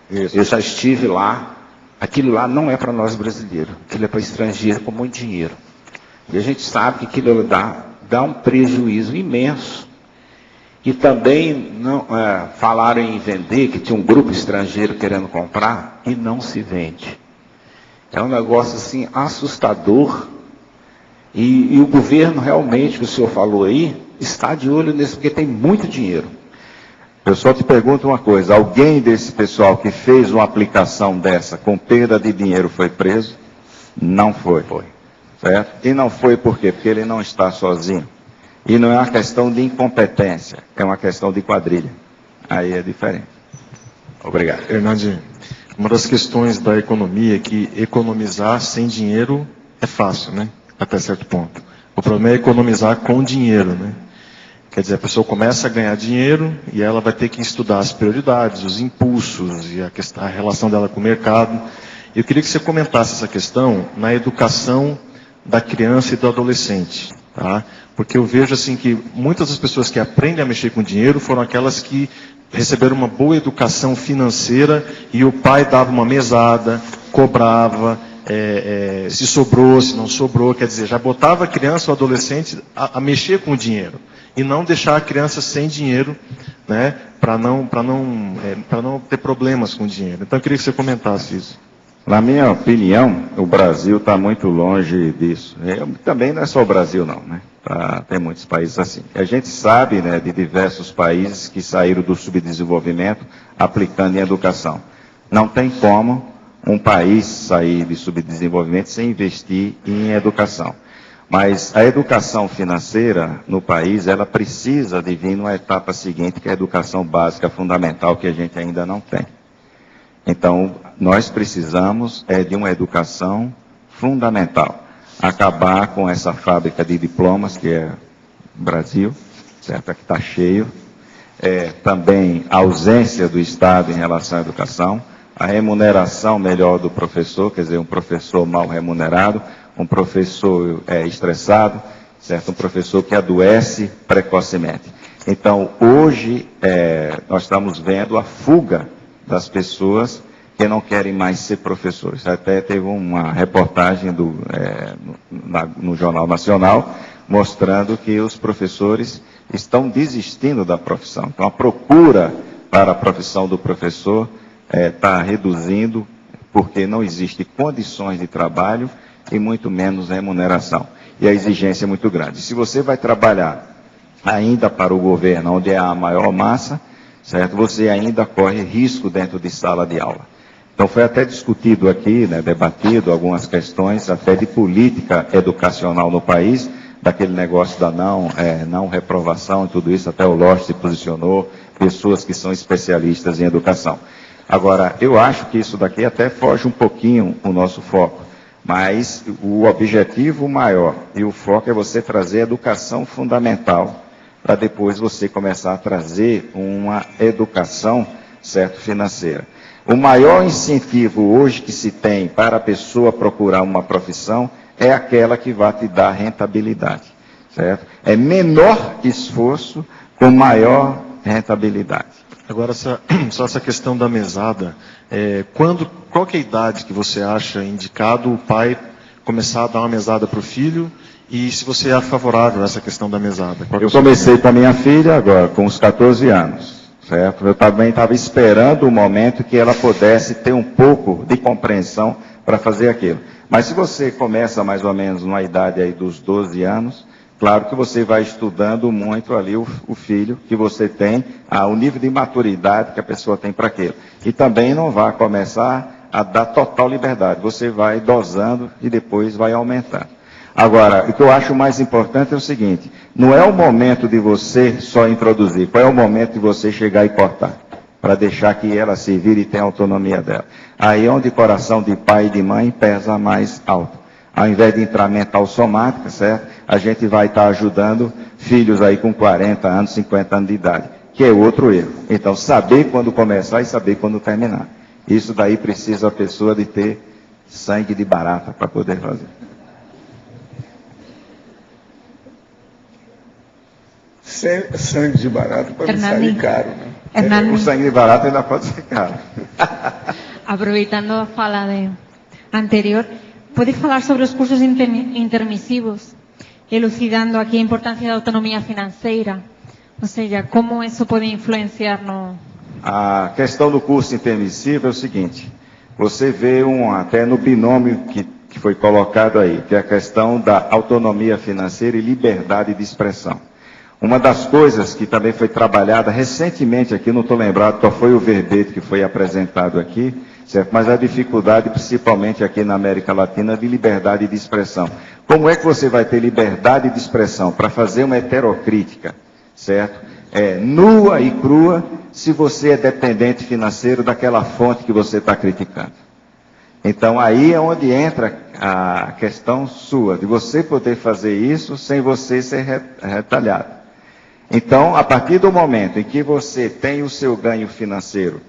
eu já estive lá, aquilo lá não é para nós brasileiros, aquilo é para estrangeiro com muito dinheiro. E a gente sabe que aquilo dá um prejuízo imenso. E também falaram em vender, que tinha um grupo estrangeiro querendo comprar, e não se vende. É um negócio assim assustador. E o governo realmente, que o senhor falou aí, está de olho nisso, porque tem muito dinheiro. Eu só te pergunto uma coisa, alguém desse pessoal que fez uma aplicação dessa com perda de dinheiro foi preso? Não foi. Certo? E não foi por quê? Porque ele não está sozinho. E não é uma questão de incompetência, é uma questão de quadrilha. Aí é diferente. Obrigado. Hernandinho, uma das questões da economia é que economizar sem dinheiro é fácil, né? Até certo ponto. O problema é economizar com dinheiro, né? Quer dizer, a pessoa começa a ganhar dinheiro e ela vai ter que estudar as prioridades, os impulsos e a relação dela com o mercado. Eu queria que você comentasse essa questão na educação da criança e do adolescente, tá? Porque eu vejo assim que muitas das pessoas que aprendem a mexer com dinheiro foram aquelas que receberam uma boa educação financeira e o pai dava uma mesada, cobrava, se sobrou, se não sobrou, quer dizer, já botava a criança ou adolescente a mexer com o dinheiro e não deixar a criança sem dinheiro, né, para não ter problemas com o dinheiro. Então eu queria que você comentasse isso. Na minha opinião, o Brasil está muito longe disso. Também não é só o Brasil não, né? Tem muitos países assim. A gente sabe, né, de diversos países que saíram do subdesenvolvimento aplicando em educação. Não tem como um país sair de subdesenvolvimento sem investir em educação. Mas a educação financeira no país, ela precisa de vir numa etapa seguinte, que é a educação básica fundamental, que a gente ainda não tem. Então, nós precisamos de uma educação fundamental. Acabar com essa fábrica de diplomas, que é o Brasil, certo? Que está cheio. Também a ausência do Estado em relação à educação. A remuneração melhor do professor, quer dizer, um professor mal remunerado, um professor estressado, certo? Um professor que adoece precocemente. Então, hoje, nós estamos vendo a fuga das pessoas que não querem mais ser professores. Até teve uma reportagem no Jornal Nacional mostrando que os professores estão desistindo da profissão. Então, a procura para a profissão do professor está reduzindo porque não existe condições de trabalho e muito menos remuneração. E a exigência é muito grande. Se você vai trabalhar ainda para o governo, onde é a maior massa, certo? Você ainda corre risco dentro de sala de aula. Então foi até discutido aqui, né, debatido algumas questões até de política educacional no país, daquele negócio da não reprovação e tudo isso, até o Lost se posicionou, pessoas que são especialistas em educação. Agora, eu acho que isso daqui até foge um pouquinho o nosso foco, mas o objetivo maior e o foco é você trazer educação fundamental, para depois você começar a trazer uma educação, certo, financeira. O maior incentivo hoje que se tem para a pessoa procurar uma profissão é aquela que vai te dar rentabilidade, certo? É menor esforço com maior rentabilidade. Agora, só essa questão da mesada, qual que é a idade que você acha indicado o pai começar a dar uma mesada para o filho E se você é favorável a essa questão da mesada? Eu comecei com a minha filha agora, com uns 14 anos, certo? Eu também estava esperando o momento que ela pudesse ter um pouco de compreensão para fazer aquilo. Mas se você começa mais ou menos numa idade aí dos 12 anos, claro que você vai estudando muito ali o filho que você tem, o nível de maturidade que a pessoa tem para aquilo. E também não vai começar a dar total liberdade. Você vai dosando e depois vai aumentando. Agora, o que eu acho mais importante é o seguinte, não é o momento de você só introduzir, qual é o momento de você chegar e cortar, para deixar que ela se vire e tenha a autonomia dela. Aí é onde o coração de pai e de mãe pesa mais alto. Ao invés de entrar mental somática, certo? A gente vai estar ajudando filhos aí com 40 anos, 50 anos de idade, que é outro erro. Então, saber quando começar e saber quando terminar. Isso daí precisa a pessoa de ter sangue de barata para poder fazer. Sangue de barata pode sair caro, né? Hernani. O sangue de barata ainda pode ser caro. Aproveitando a fala anterior, ¿puede falar sobre os cursos intermisivos, elucidando aqui a importância da autonomia financeira? Ou seja, como isso pode influenciar no... A questão do curso intermissivo é o seguinte, você vê até no binômio que foi colocado aí, que é a questão da autonomia financeira e liberdade de expressão. Uma das coisas que também foi trabalhada recentemente aqui, não estou lembrado qual foi o verbete que foi apresentado aqui, certo? Mas a dificuldade, principalmente aqui na América Latina, de liberdade de expressão. Como é que você vai ter liberdade de expressão para fazer uma heterocrítica, certo? Nua e crua, se você é dependente financeiro daquela fonte que você está criticando. Então aí é onde entra a questão sua, de você poder fazer isso sem você ser retalhado. Então, a partir do momento em que você tem o seu ganho financeiro,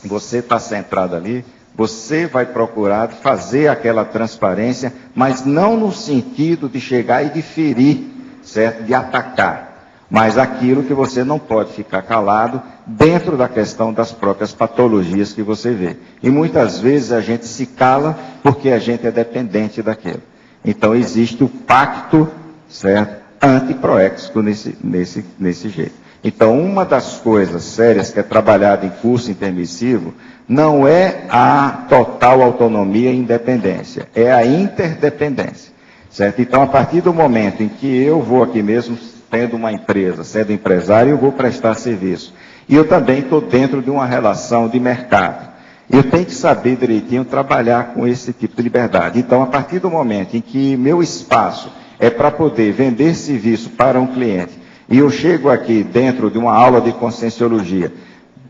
você está centrado ali, você vai procurar fazer aquela transparência, mas não no sentido de chegar e de ferir, certo? De atacar, mas aquilo que você não pode ficar calado dentro da questão das próprias patologias que você vê. E muitas vezes a gente se cala porque a gente é dependente daquilo. Então existe o pacto, certo? Antiproéxico nesse jeito. Então, uma das coisas sérias que é trabalhada em curso intermissivo não é a total autonomia e independência, é a interdependência, certo? Então, a partir do momento em que eu vou aqui mesmo, tendo uma empresa, sendo empresário, eu vou prestar serviço. E eu também estou dentro de uma relação de mercado. Eu tenho que saber direitinho trabalhar com esse tipo de liberdade. Então, a partir do momento em que meu espaço é para poder vender serviço para um cliente, e eu chego aqui dentro de uma aula de conscienciologia,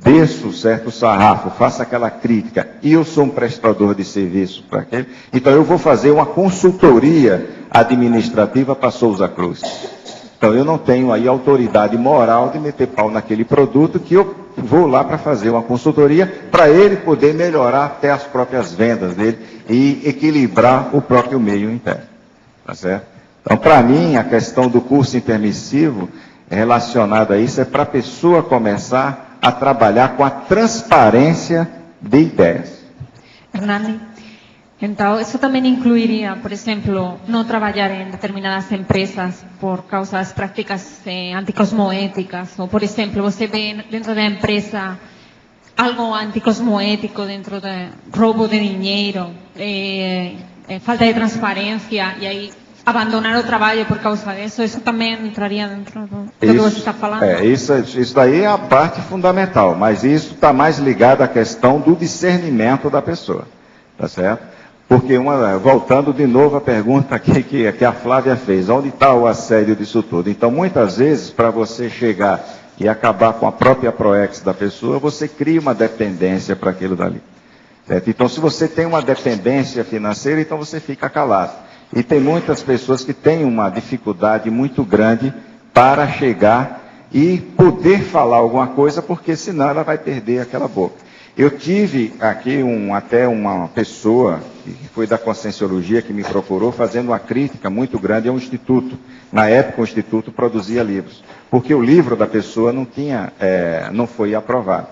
desço certo sarrafo, faço aquela crítica, e eu sou um prestador de serviço para aquele, então eu vou fazer uma consultoria administrativa para Souza Cruz. Então eu não tenho aí autoridade moral de meter pau naquele produto, que eu vou lá para fazer uma consultoria para ele poder melhorar até as próprias vendas dele e equilibrar o próprio meio interno. Tá certo? Então, para mim, a questão do curso intermissivo relacionada a isso é para a pessoa começar a trabalhar com a transparência de ideias. Hernani, então, isso também incluiria, por exemplo, não trabalhar em determinadas empresas por causa das práticas anticosmoéticas, ou, por exemplo, você vê dentro da empresa algo anticosmoético dentro de roubo de dinheiro, falta de transparência, e aí abandonar o trabalho por causa disso, isso também entraria dentro do que você está falando? Isso daí é a parte fundamental, mas isso está mais ligado à questão do discernimento da pessoa, tá certo? Porque, voltando de novo à pergunta que a Flávia fez, onde está o assédio disso tudo? Então, muitas vezes, para você chegar e acabar com a própria proex da pessoa, você cria uma dependência para aquilo dali, certo? Então, se você tem uma dependência financeira, então você fica calado. E tem muitas pessoas que têm uma dificuldade muito grande para chegar e poder falar alguma coisa, porque senão ela vai perder aquela boca. Eu tive aqui até uma pessoa que foi da Conscienciologia que me procurou fazendo uma crítica muito grande a um instituto. Na época o instituto produzia livros, porque o livro da pessoa não foi aprovado.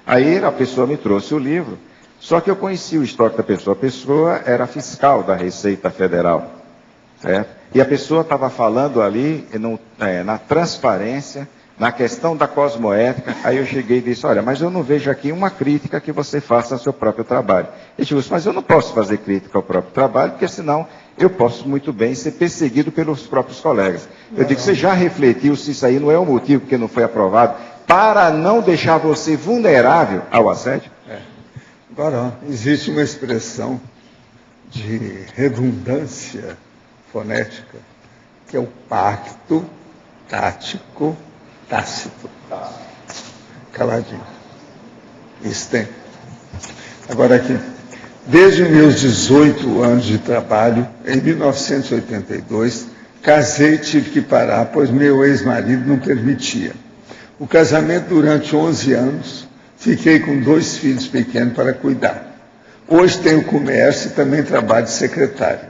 Aí a pessoa me trouxe o livro. Só que eu conheci o histórico da pessoa. A pessoa era fiscal da Receita Federal, certo? E a pessoa estava falando ali na transparência, na questão da cosmoética. Aí eu cheguei e disse, olha, mas eu não vejo aqui uma crítica que você faça ao seu próprio trabalho. Ele disse, mas eu não posso fazer crítica ao próprio trabalho, porque senão eu posso muito bem ser perseguido pelos próprios colegas. Eu digo, você já refletiu se isso aí não é o motivo que não foi aprovado para não deixar você vulnerável ao assédio? Agora, existe uma expressão de redundância fonética, que é o pacto tático tácito. Caladinho. Isso tem. Agora aqui. Desde meus 18 anos de trabalho, em 1982, casei e tive que parar, pois meu ex-marido não permitia. O casamento durante 11 anos, fiquei com 2 filhos pequenos para cuidar. Hoje tenho comércio e também trabalho de secretário.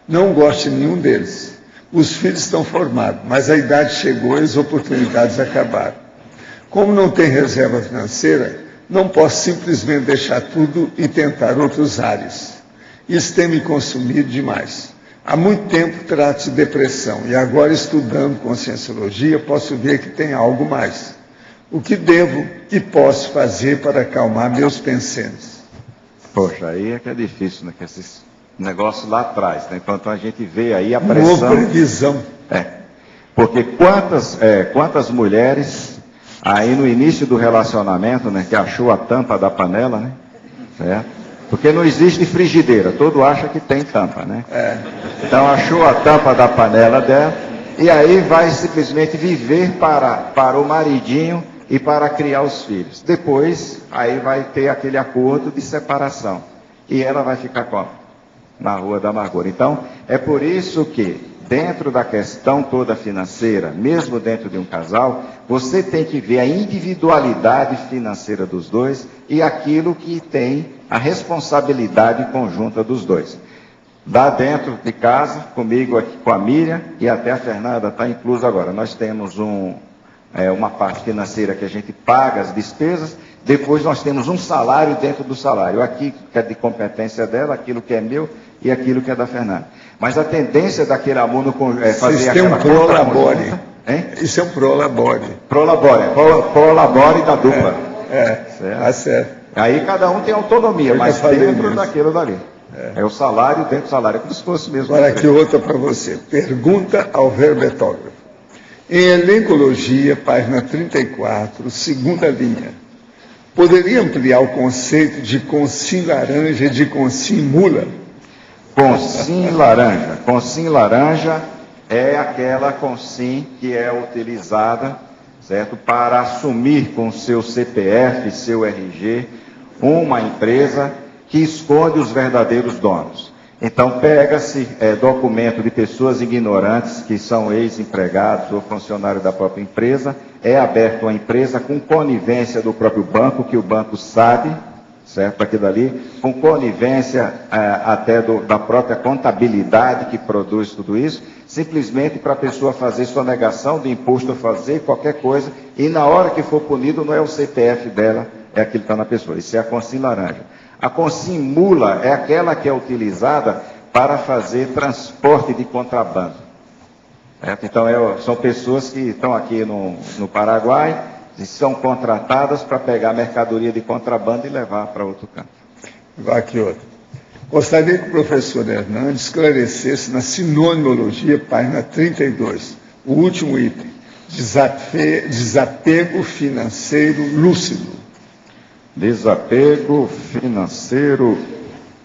Não gosto de nenhum deles. Os filhos estão formados, mas a idade chegou e as oportunidades acabaram. Como não tem reserva financeira, não posso simplesmente deixar tudo e tentar outros ares. Isso tem me consumido demais. Há muito tempo trato de depressão e agora, estudando conscienciologia, posso ver que tem algo mais. O que devo e posso fazer para acalmar meus pensamentos? Poxa, aí é que é difícil, né? Que esses negócios lá atrás, né? Enquanto a gente vê aí a pressão... Uma previsão. Porque quantas mulheres... Aí no início do relacionamento, né, que achou a tampa da panela, né? Certo? Porque não existe frigideira, todo acha que tem tampa, né? Então achou a tampa da panela dela, e aí vai simplesmente viver para o maridinho e para criar os filhos. Depois, aí vai ter aquele acordo de separação. E ela vai ficar como? Na rua da amargura. Então, é por isso que dentro da questão toda financeira, mesmo dentro de um casal, você tem que ver a individualidade financeira dos dois e aquilo que tem a responsabilidade conjunta dos dois. Lá dentro de casa, comigo aqui com a Miriam e até a Fernanda está incluso agora. Nós temos uma parte financeira que a gente paga as despesas, depois nós temos um salário dentro do salário. Aqui que é de competência dela, aquilo que é meu e aquilo que é da Fernanda. Mas a tendência daquele amor é fazer aquela prolabore. Isso é um prolabore. Prolabore da dupla. Certo. Aí cada um tem autonomia, mas dentro daquilo dali. É o salário dentro do salário, como se fosse mesmo. Agora aqui outra para você. Pergunta ao verbetógrafo. Em Elencologia, página 34, segunda linha. Poderia ampliar o conceito de consim laranja e de consim mula? Consim laranja. Consim laranja é aquela consim que é utilizada, certo, para assumir com seu CPF, seu RG, uma empresa que esconde os verdadeiros donos. Então, pega-se documento de pessoas ignorantes, que são ex-empregados ou funcionários da própria empresa, é aberto uma empresa com conivência do próprio banco, que o banco sabe, certo, aquilo ali, com conivência até da própria contabilidade que produz tudo isso, simplesmente para a pessoa fazer sonegação de imposto, fazer qualquer coisa, e na hora que for punido não é o CPF dela, é aquilo que está na pessoa. Isso é a consim laranja. A consim mula é aquela que é utilizada para fazer transporte de contrabando. Certo? Então, são pessoas que estão aqui no Paraguai e são contratadas para pegar mercadoria de contrabando e levar para outro canto. Vai aqui outro. Gostaria que o professor Hernandes esclarecesse na sinonimologia, página 32, o último item, desapego financeiro lúcido. Desapego financeiro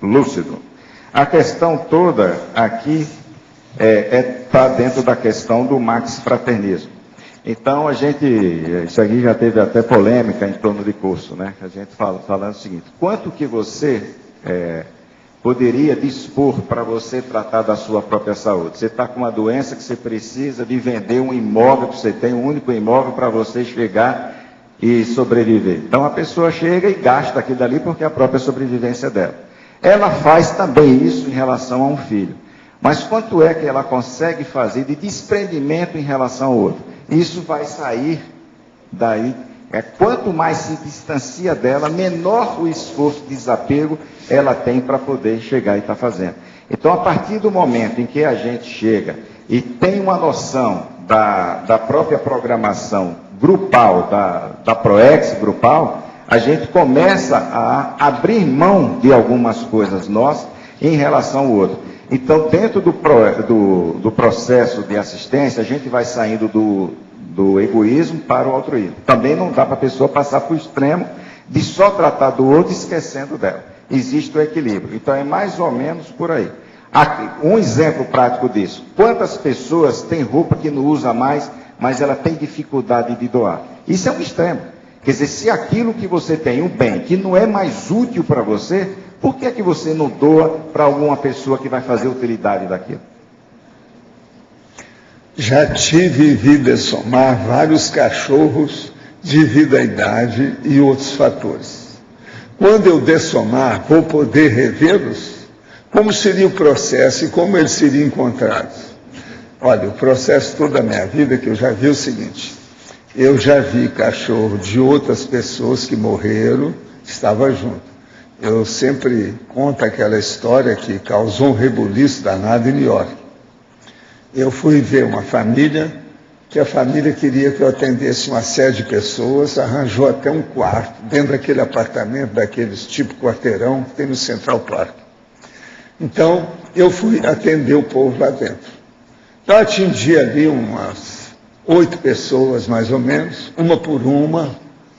lúcido. A questão toda aqui está dentro da questão do Max Fraternismo. Então, isso aqui já teve até polêmica em torno de curso, né? A gente falando o seguinte, quanto que você poderia dispor para você tratar da sua própria saúde? Você está com uma doença que você precisa de vender um imóvel, que você tem um único imóvel para você chegar e sobreviver. Então a pessoa chega e gasta aquilo dali porque é a própria sobrevivência dela. Ela faz também isso em relação a um filho. Mas quanto é que ela consegue fazer de desprendimento em relação ao outro? Isso vai sair daí. Quanto mais se distancia dela, menor o esforço de desapego ela tem para poder chegar e estar fazendo. Então, a partir do momento em que a gente chega e tem uma noção da própria programação grupal, da PROEX grupal, a gente começa a abrir mão de algumas coisas nossas em relação ao outro. Então, dentro do processo de assistência, a gente vai saindo do egoísmo para o altruísmo. Também não dá para a pessoa passar para o extremo de só tratar do outro esquecendo dela. Existe o equilíbrio. Então, é mais ou menos por aí. Um exemplo prático disso. Quantas pessoas têm roupa que não usa mais, mas ela tem dificuldade de doar? Isso é um extremo. Quer dizer, se aquilo que você tem, um bem, que não é mais útil para você, por que é que você não doa para alguma pessoa que vai fazer utilidade daquilo? Já tive e vi dessomar vários cachorros devido à idade e outros fatores. Quando eu dessomar, vou poder revê-los? Como seria o processo e como eles seriam encontrados? Olha, o processo toda a minha vida que eu já vi é o seguinte: eu já vi cachorro de outras pessoas que morreram, estava junto. Eu sempre conto aquela história que causou um rebuliço danado em New York. Eu fui ver uma família, que a família queria que eu atendesse uma série de pessoas, arranjou até um quarto dentro daquele apartamento, daqueles tipo quarteirão que tem no Central Park. Então, eu fui atender o povo lá dentro. Então, atendi ali umas 8 pessoas, mais ou menos, uma por uma,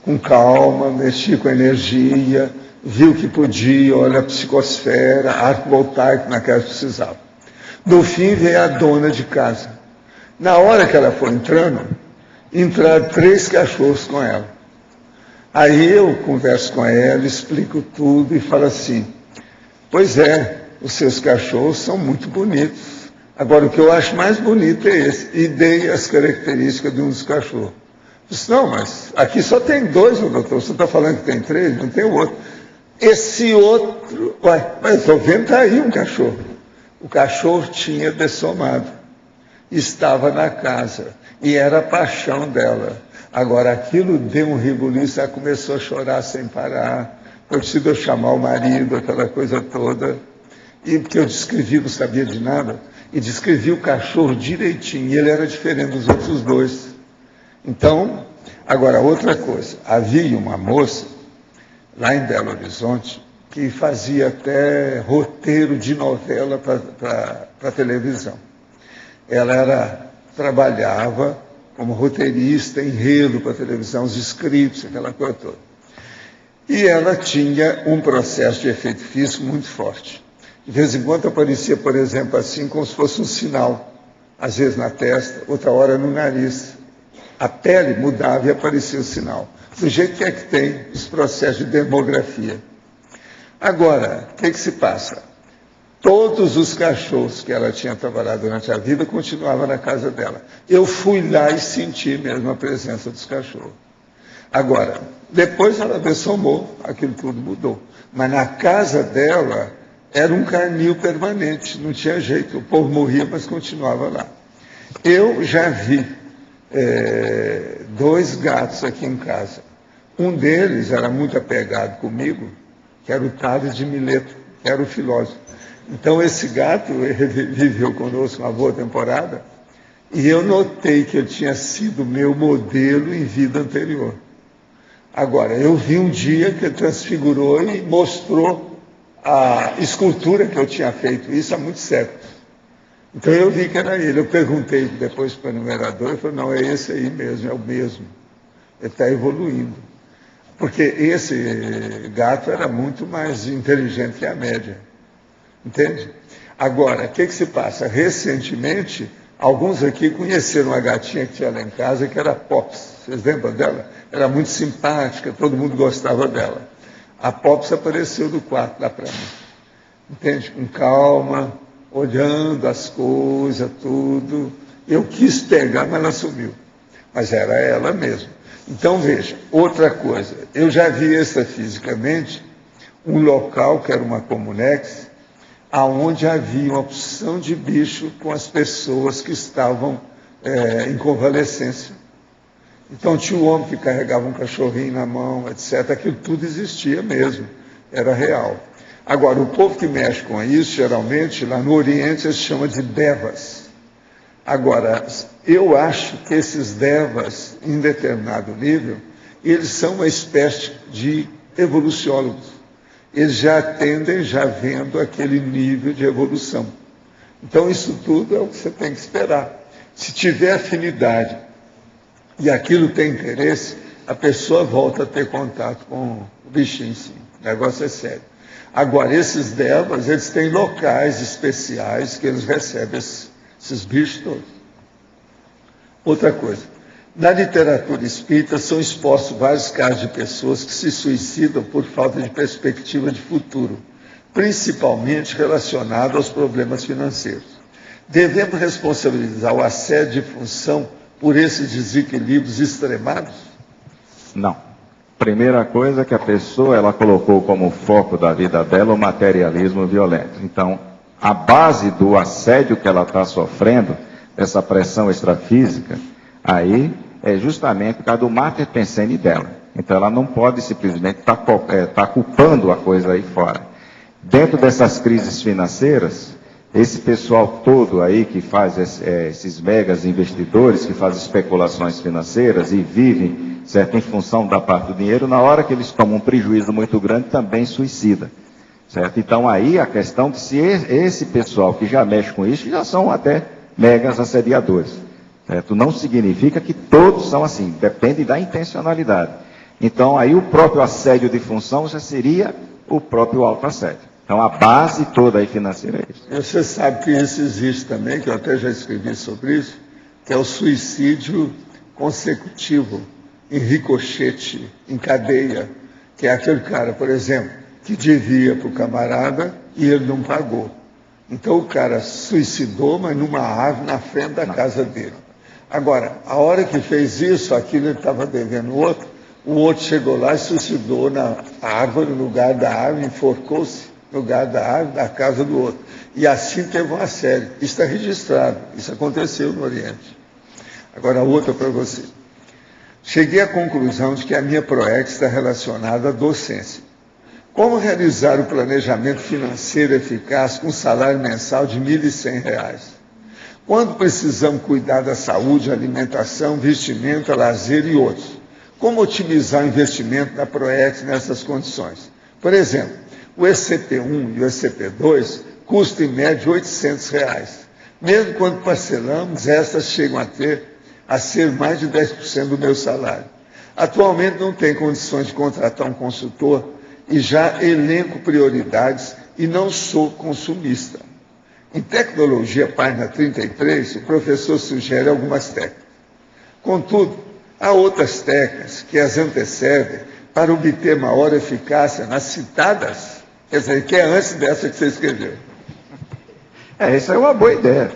com calma, mexi com energia, vi o que podia, olha a psicosfera, arco voltaico naquela que precisava. No fim, veio a dona de casa. Na hora que ela foi entrando, entraram 3 cachorros com ela. Aí eu converso com ela, explico tudo e falo assim: pois é, os seus cachorros são muito bonitos. Agora, o que eu acho mais bonito é esse. E dei as características de um dos cachorros. Disse: não, mas aqui só tem 2, doutor. Você está falando que tem 3, não tem o outro. Esse outro, mas estou vendo, está aí um cachorro. O cachorro tinha dessomado. Estava na casa. E era a paixão dela. Agora, aquilo deu um rebuliço, ela começou a chorar sem parar. Foi preciso eu chamar o marido, aquela coisa toda. E porque eu descrevi, não sabia de nada, e descrevi o cachorro direitinho. E ele era diferente dos outros 2. Então, agora, outra coisa. Havia uma moça, lá em Belo Horizonte, que fazia até roteiro de novela para televisão. Ela trabalhava como roteirista, enredo para televisão, os scripts, aquela coisa toda. E ela tinha um processo de efeito físico muito forte. De vez em quando aparecia, por exemplo, assim, como se fosse um sinal. Às vezes na testa, outra hora no nariz. A pele mudava e aparecia o sinal. Do jeito que é que tem os processos de demografia. Agora, o que se passa? Todos os cachorros que ela tinha trabalhado durante a vida continuavam na casa dela. Eu fui lá e senti mesmo a presença dos cachorros. Agora, depois ela dessomou, aquilo tudo mudou. Mas na casa dela era um carnil permanente, não tinha jeito. O povo morria, mas continuava lá. Eu já vi 2 gatos aqui em casa. Um deles era muito apegado comigo, que era o Tales de Mileto, que era o filósofo. Então, esse gato viveu conosco uma boa temporada, e eu notei que ele tinha sido meu modelo em vida anterior. Agora, eu vi um dia que ele transfigurou e mostrou a escultura que eu tinha feito, isso há muitos séculos. Então, eu vi que era ele. Eu perguntei depois para o numerador, ele falou: não, é esse aí mesmo, é o mesmo. Ele está evoluindo. Porque esse gato era muito mais inteligente que a média. Entende? Agora, o que se passa? Recentemente, alguns aqui conheceram uma gatinha que tinha lá em casa, que era a Pops. Vocês lembram dela? Era muito simpática, todo mundo gostava dela. A Pops apareceu do quarto lá para mim. Entende? Com calma, olhando as coisas, tudo. Eu quis pegar, mas ela sumiu. Mas era ela mesma. Então, veja, outra coisa. Eu já vi extrafisicamente um local, que era uma Comunex, aonde havia uma opção de bicho com as pessoas que estavam em convalescência. Então, tinha um homem que carregava um cachorrinho na mão, etc. Aquilo tudo existia mesmo, era real. Agora, o povo que mexe com isso, geralmente, lá no Oriente, se chama de devas. Agora, eu acho que esses devas, em determinado nível, eles são uma espécie de evoluciólogos. Eles já atendem, já vendo aquele nível de evolução. Então, isso tudo é o que você tem que esperar. Se tiver afinidade e aquilo tem interesse, a pessoa volta a ter contato com o bichinho, sim. O negócio é sério. Agora, esses devas, eles têm locais especiais que eles recebem esses bichos todos. Outra coisa, na literatura espírita são expostos vários casos de pessoas que se suicidam por falta de perspectiva de futuro, principalmente relacionado aos problemas financeiros. Devemos responsabilizar o assédio de função por esses desequilíbrios extremados? Não. Primeira coisa que a pessoa ela colocou como foco da vida dela o materialismo violento. Então, a base do assédio que ela está sofrendo, essa pressão extrafísica, aí é justamente por causa do mater pensene dela. Então, ela não pode simplesmente estar culpando a coisa aí fora. Dentro dessas crises financeiras, esse pessoal todo aí que faz esses megas investidores, que fazem especulações financeiras e vivem, certo, em função da parte do dinheiro, na hora que eles tomam um prejuízo muito grande, também suicida. Certo? Então aí a questão de se esse pessoal que já mexe com isso, já são até megas assediadores. Certo? Não significa que todos são assim, depende da intencionalidade. Então aí o próprio assédio de função já seria o próprio autoassédio. Então a base toda aí financeira é isso. Você sabe que isso existe também, que eu até já escrevi sobre isso, que é o suicídio consecutivo, em ricochete, em cadeia, que é aquele cara, por exemplo, que devia para o camarada e ele não pagou. Então o cara suicidou, mas numa árvore na frente da casa dele. Agora, a hora que fez isso, aquilo ele estava devendo o outro chegou lá e suicidou na árvore, no lugar da árvore, enforcou-se no lugar da árvore, da casa do outro. E assim teve uma série. Isso está registrado, isso aconteceu no Oriente. Agora, outra para você. Cheguei à conclusão de que a minha PROEX está relacionada à docência. Como realizar o planejamento financeiro eficaz com um salário mensal de R$ 1.100? Quando precisamos cuidar da saúde, alimentação, vestimenta, lazer e outros? Como otimizar o investimento da PROEX nessas condições? Por exemplo, o ECP1 e o ECP2 custam em média R$ 800. Mesmo quando parcelamos, estas chegam a ser mais de 10% do meu salário. Atualmente não tenho condições de contratar um consultor e já elenco prioridades e não sou consumista. Em Tecnologia, página 33, o professor sugere algumas técnicas. Contudo, há outras técnicas que as antecedem para obter maior eficácia nas citadas, quer dizer, que é antes dessa que você escreveu. Isso é uma boa ideia.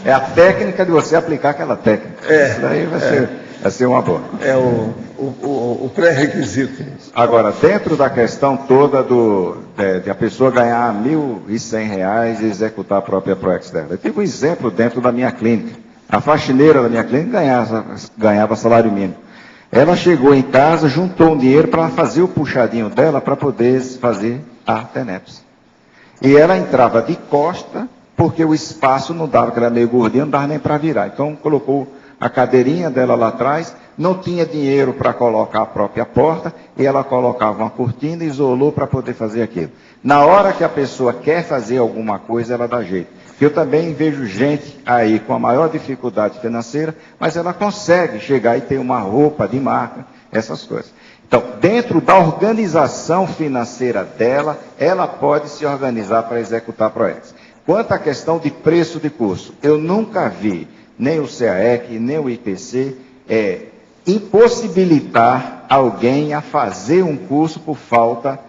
É a técnica de você aplicar aquela técnica. Isso daí vai ser uma boa. É o pré-requisito. Agora, dentro da questão toda de a pessoa ganhar R$ 1.100 e executar a própria PROEX dela. Eu tive um exemplo dentro da minha clínica. A faxineira da minha clínica ganhava salário mínimo. Ela chegou em casa, juntou um dinheiro para fazer o puxadinho dela para poder fazer a TENEPS. E ela entrava de costa, porque o espaço não dava, que era meio gordinha, não dava nem para virar. Então colocou a cadeirinha dela lá atrás, não tinha dinheiro para colocar a própria porta, e ela colocava uma cortina e isolou para poder fazer aquilo. Na hora que a pessoa quer fazer alguma coisa, ela dá jeito. Eu também vejo gente aí com a maior dificuldade financeira, mas ela consegue chegar e ter uma roupa de marca, essas coisas. Então, dentro da organização financeira dela, ela pode se organizar para executar a PROEX. Quanto à questão de preço de curso, eu nunca vi nem o CAEC, nem o IPC impossibilitar alguém a fazer um curso por falta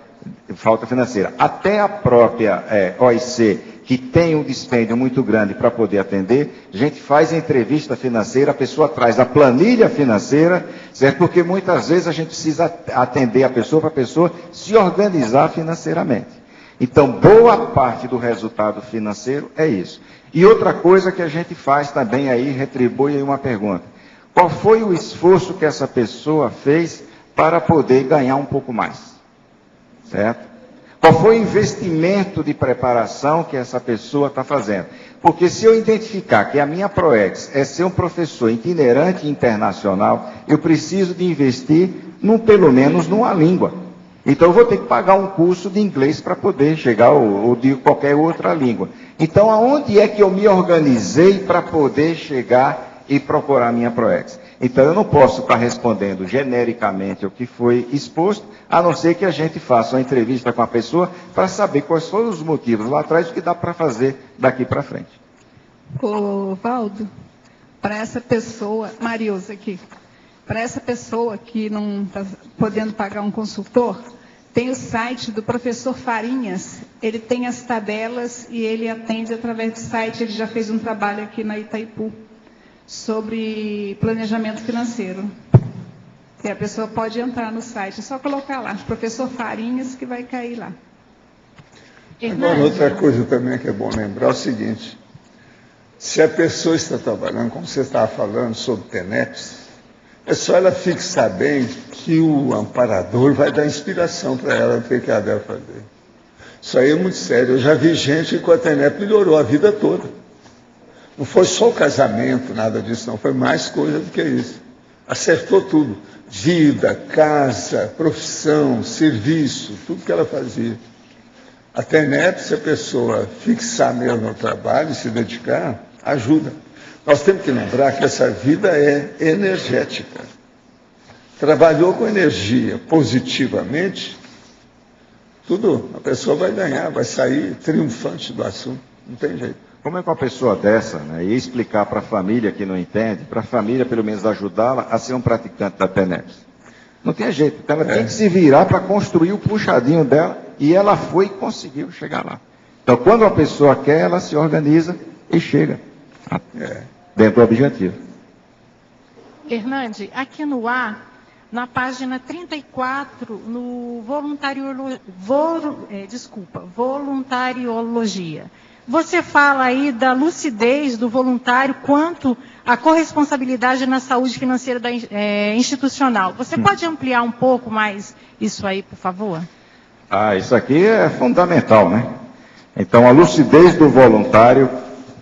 financeira. Até a própria OIC, que tem um dispêndio muito grande para poder atender, a gente faz a entrevista financeira, a pessoa traz a planilha financeira, certo? Porque muitas vezes a gente precisa atender a pessoa para a pessoa se organizar financeiramente. Então, boa parte do resultado financeiro é isso. E outra coisa que a gente faz também aí, retribui aí uma pergunta. Qual foi o esforço que essa pessoa fez para poder ganhar um pouco mais? Certo? Qual foi o investimento de preparação que essa pessoa está fazendo? Porque se eu identificar que a minha ProEx é ser um professor itinerante internacional, eu preciso de investir pelo menos numa língua. Então eu vou ter que pagar um curso de inglês para poder chegar, ou de qualquer outra língua. Então aonde é que eu me organizei para poder chegar e procurar a minha ProEx? Então eu não posso estar respondendo genericamente o que foi exposto, a não ser que a gente faça uma entrevista com a pessoa para saber quais foram os motivos lá atrás, o que dá para fazer daqui para frente. Ô, Valdo, para essa pessoa, Marilza aqui, para essa pessoa que não está podendo pagar um consultor, tem o site do professor Farinhas, ele tem as tabelas e ele atende através do site, ele já fez um trabalho aqui na Itaipu sobre planejamento financeiro. E a pessoa pode entrar no site, é só colocar lá, professor Farinhas, que vai cair lá. Agora, outra coisa também que é bom lembrar é o seguinte, se a pessoa está trabalhando, como você estava falando, sobre TENEPS, é só ela fixar bem que o amparador vai dar inspiração para ela do que ela deve fazer. Isso aí é muito sério. Eu já vi gente que com a TENEP melhorou a vida toda. Não foi só o casamento, nada disso, não. Foi mais coisa do que isso. Acertou tudo. Vida, casa, profissão, serviço, tudo que ela fazia. A TENEP, se a pessoa fixar mesmo no trabalho e se dedicar, ajuda. Nós temos que lembrar que essa vida é energética. Trabalhou com energia positivamente, tudo, a pessoa vai ganhar, vai sair triunfante do assunto. Não tem jeito. Como é que uma pessoa dessa, né, ia explicar para a família que não entende, para a família pelo menos ajudá-la a ser um praticante da TENEPS? Não tem jeito. Então ela tem que se virar para construir o puxadinho dela, e ela foi e conseguiu chegar lá. Então quando a pessoa quer, ela se organiza e chega dentro do objetivo. Hernande, aqui no ar, na página 34, no voluntariologia. Você fala aí da lucidez do voluntário quanto à corresponsabilidade na saúde financeira institucional. Você pode ampliar um pouco mais isso aí, por favor? Isso aqui é fundamental, né? Então, a lucidez do voluntário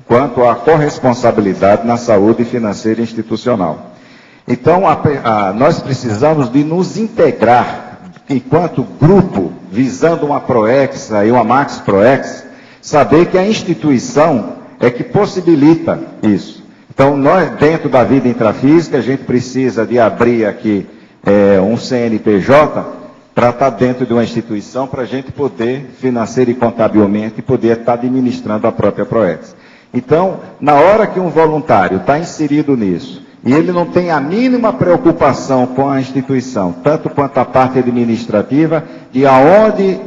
quanto à corresponsabilidade na saúde financeira institucional. Então, nós precisamos de nos integrar enquanto grupo, visando uma ProEx e uma Max ProEx, saber que a instituição é que possibilita isso. Então, nós, dentro da vida intrafísica, a gente precisa de abrir aqui um CNPJ para estar dentro de uma instituição, para a gente poder, financeira e contabilmente, poder estar administrando a própria ProEx. Então, na hora que um voluntário está inserido nisso, e ele não tem a mínima preocupação com a instituição, tanto quanto a parte administrativa, de aonde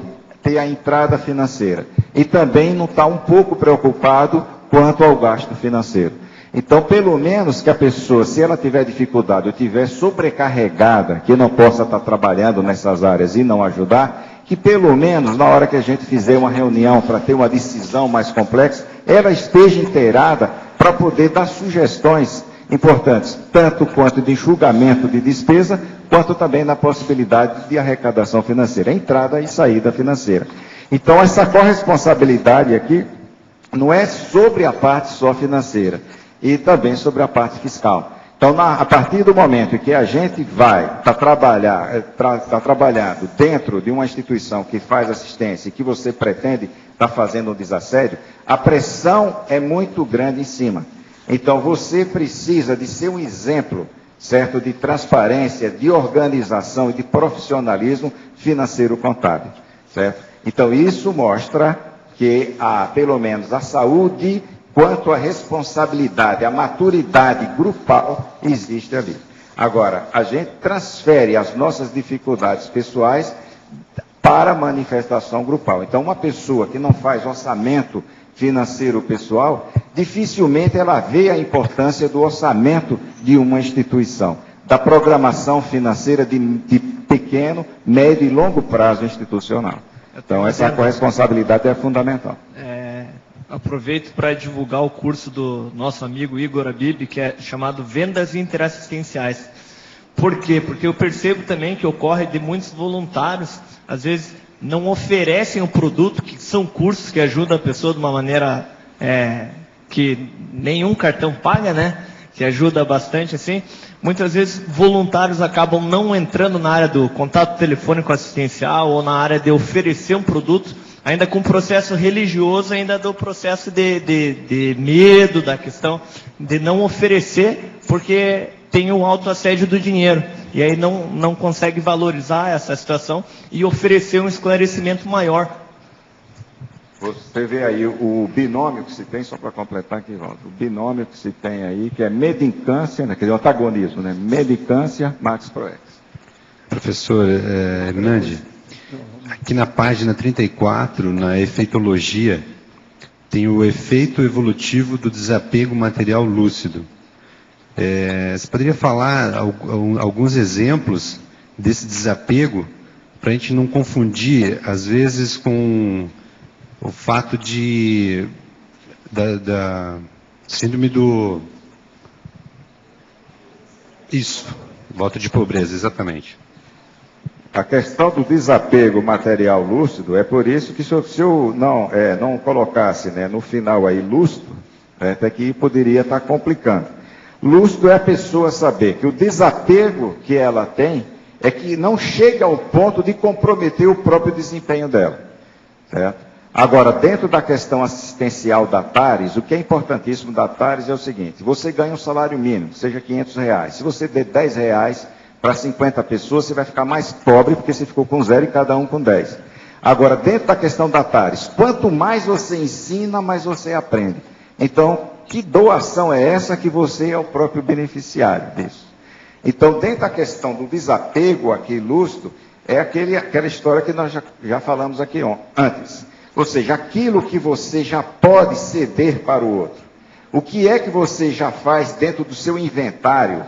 ter a entrada financeira. E também não está um pouco preocupado quanto ao gasto financeiro. Então, pelo menos que a pessoa, se ela tiver dificuldade ou tiver sobrecarregada, que não possa estar trabalhando nessas áreas e não ajudar, que pelo menos na hora que a gente fizer uma reunião para ter uma decisão mais complexa, ela esteja inteirada para poder dar sugestões importantes, tanto quanto de enxugamento de despesa, quanto também na possibilidade de arrecadação financeira, entrada e saída financeira. Então, essa corresponsabilidade aqui não é sobre a parte só financeira, e também sobre a parte fiscal. Então, a partir do momento em que a gente vai estar trabalhando dentro de uma instituição que faz assistência e que você pretende estar fazendo um desassédio, a pressão é muito grande em cima. Então, você precisa de ser um exemplo, certo, de transparência, de organização e de profissionalismo financeiro-contábil, certo? Então, isso mostra que, pelo menos, a saúde, quanto à responsabilidade, a maturidade grupal, existe ali. Agora, a gente transfere as nossas dificuldades pessoais para a manifestação grupal. Então, uma pessoa que não faz orçamento financeiro pessoal, dificilmente ela vê a importância do orçamento de uma instituição, da programação financeira de pequeno, médio e longo prazo institucional. Então, essa corresponsabilidade é fundamental. Aproveito para divulgar o curso do nosso amigo Igor Abib, que é chamado Vendas Interassistenciais. Por quê? Porque eu percebo também que ocorre de muitos voluntários, às vezes, não oferecem o produto, que são cursos que ajudam a pessoa de uma maneira que nenhum cartão paga, né? Que ajuda bastante, assim. Muitas vezes voluntários acabam não entrando na área do contato telefônico assistencial ou na área de oferecer um produto, ainda com processo religioso, ainda do processo de medo, da questão de não oferecer, porque tem o autoassédio do dinheiro. E aí não consegue valorizar essa situação e oferecer um esclarecimento maior. Você vê aí o binômio que se tem, só para completar aqui, Walter, o binômio que se tem aí, que é medicância, né, quer dizer, o antagonismo, né? Medicância, Max Proex. Professor Hernandes, aqui na página 34, na efeitologia, tem o efeito evolutivo do desapego material lúcido. Você poderia falar alguns exemplos desse desapego, para a gente não confundir, às vezes, com o fato da síndrome do... Isso, volta de pobreza, exatamente. A questão do desapego material lúcido, é por isso que se eu não colocasse, né, no final aí lúcido, até que poderia estar complicando. Lúcido é a pessoa saber que o desapego que ela tem é que não chega ao ponto de comprometer o próprio desempenho dela, certo? Agora, dentro da questão assistencial da TARES, o que é importantíssimo da TARES é o seguinte: você ganha um salário mínimo, seja R$500. Se você der R$10 para 50 pessoas, você vai ficar mais pobre, porque você ficou com 0 e cada um com 10. Agora, dentro da questão da TARES, quanto mais você ensina, mais você aprende. Então, que doação é essa que você é o próprio beneficiário disso? Então, dentro da questão do desapego aqui lúcido, é aquela história que nós já falamos aqui antes. Ou seja, aquilo que você já pode ceder para o outro. O que é que você já faz dentro do seu inventário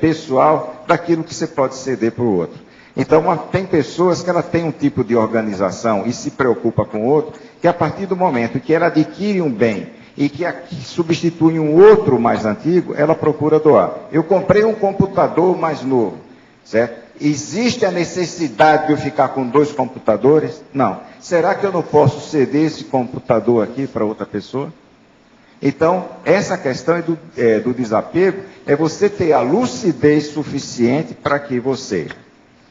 pessoal daquilo que você pode ceder para o outro? Então, tem pessoas que ela tem um tipo de organização e se preocupa com o outro, que a partir do momento que ela adquire um bem e que substitui um outro mais antigo, ela procura doar. Eu comprei um computador mais novo, certo? Existe a necessidade de eu ficar com 2 computadores? Não. Será que eu não posso ceder esse computador aqui para outra pessoa? Então, essa questão do desapego é você ter a lucidez suficiente para que você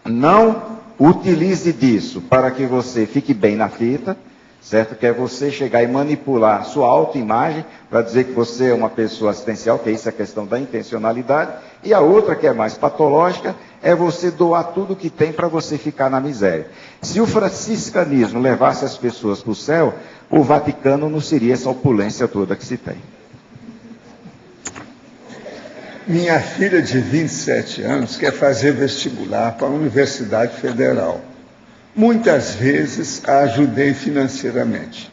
não utilize disso para que você fique bem na fita, certo? Que é você chegar e manipular sua autoimagem para dizer que você é uma pessoa assistencial, que isso é a questão da intencionalidade. E a outra, que é mais patológica, é você doar tudo que tem para você ficar na miséria. Se o franciscanismo levasse as pessoas para o céu, o Vaticano não seria essa opulência toda que se tem. Minha filha de 27 anos quer fazer vestibular para a Universidade Federal. Muitas vezes a ajudei financeiramente.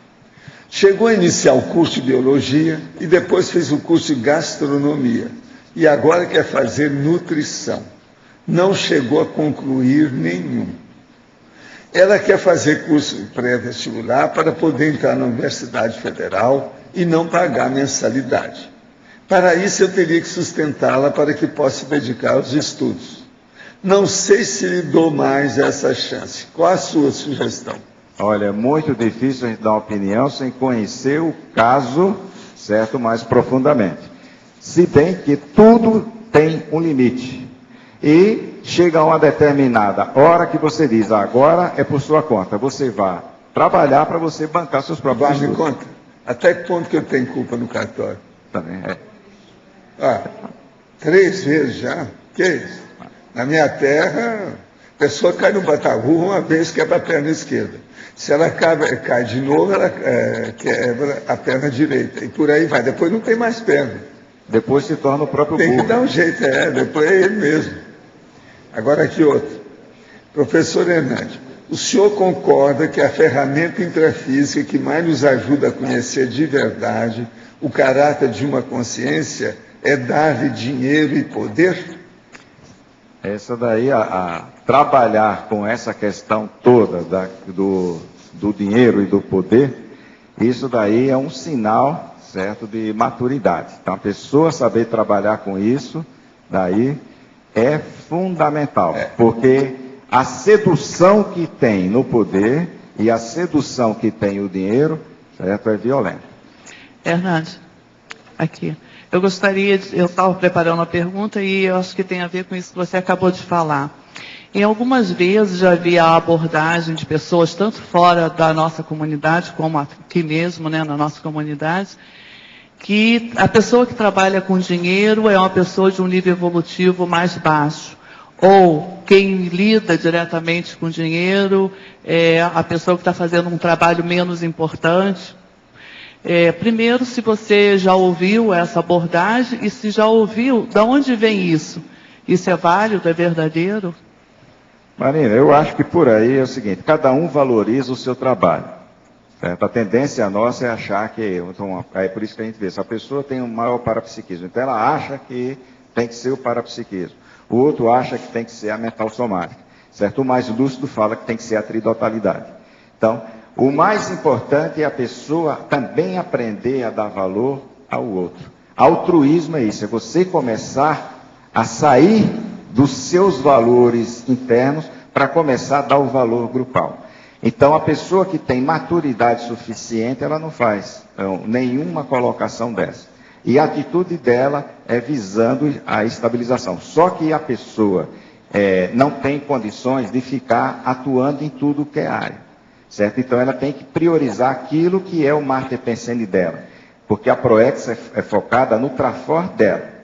Chegou a iniciar o curso de biologia e depois fez o curso de gastronomia. E agora quer fazer nutrição. Não chegou a concluir nenhum. Ela quer fazer curso pré-vestibular para poder entrar na Universidade Federal e não pagar mensalidade. Para isso eu teria que sustentá-la para que possa se dedicar aos estudos. Não sei se lhe dou mais essa chance. Qual a sua sugestão? Olha, é muito difícil a gente dar uma opinião sem conhecer o caso, certo, mais profundamente. Se bem que tudo tem um limite. E chega a uma determinada hora que você diz, agora é por sua conta. Você vai trabalhar para você bancar seus próprios estudos. Me conta, até que ponto que eu tenho culpa no cartório? Também é. 3 vezes já? Que isso? Na minha terra, a pessoa cai no batagu uma vez, quebra a perna esquerda. Se ela cai de novo, ela quebra a perna direita. E por aí vai. Depois não tem mais perna. Depois se torna o próprio burro. Tem que dar um jeito, depois é ele mesmo. Agora aqui outro. Professor Hernandes, o senhor concorda que a ferramenta intrafísica que mais nos ajuda a conhecer de verdade o caráter de uma consciência é dar-lhe dinheiro e poder? Essa daí, trabalhar com essa questão toda do dinheiro e do poder, isso daí é um sinal, certo, de maturidade. Então, a pessoa saber trabalhar com isso, daí é fundamental, porque a sedução que tem no poder e a sedução que tem o dinheiro, certo, é violenta. Hernandes, aqui. Eu estava preparando a pergunta e eu acho que tem a ver com isso que você acabou de falar. Em algumas vezes já havia a abordagem de pessoas, tanto fora da nossa comunidade, como aqui mesmo, né, na nossa comunidade, que a pessoa que trabalha com dinheiro é uma pessoa de um nível evolutivo mais baixo. Ou quem lida diretamente com dinheiro é a pessoa que está fazendo um trabalho menos importante. Primeiro, se você já ouviu essa abordagem, e se já ouviu, de onde vem isso? Isso é válido, é verdadeiro? Marina, eu acho que por aí é o seguinte, cada um valoriza o seu trabalho. Certo? A tendência nossa é achar que, então, é por isso que a gente vê, se a pessoa tem um maior parapsiquismo, então ela acha que tem que ser o parapsiquismo. O outro acha que tem que ser a mental somática. Certo? O mais lúcido fala que tem que ser a tridotalidade. Então, o mais importante é a pessoa também aprender a dar valor ao outro. Altruísmo é isso, é você começar a sair dos seus valores internos para começar a dar o valor grupal. Então, a pessoa que tem maturidade suficiente, ela não faz nenhuma colocação dessa. E a atitude dela é visando a estabilização. Só que a pessoa não tem condições de ficar atuando em tudo que é área. Certo? Então, ela tem que priorizar aquilo que é o master pensene dela. Porque a Proex é focada no trafor dela.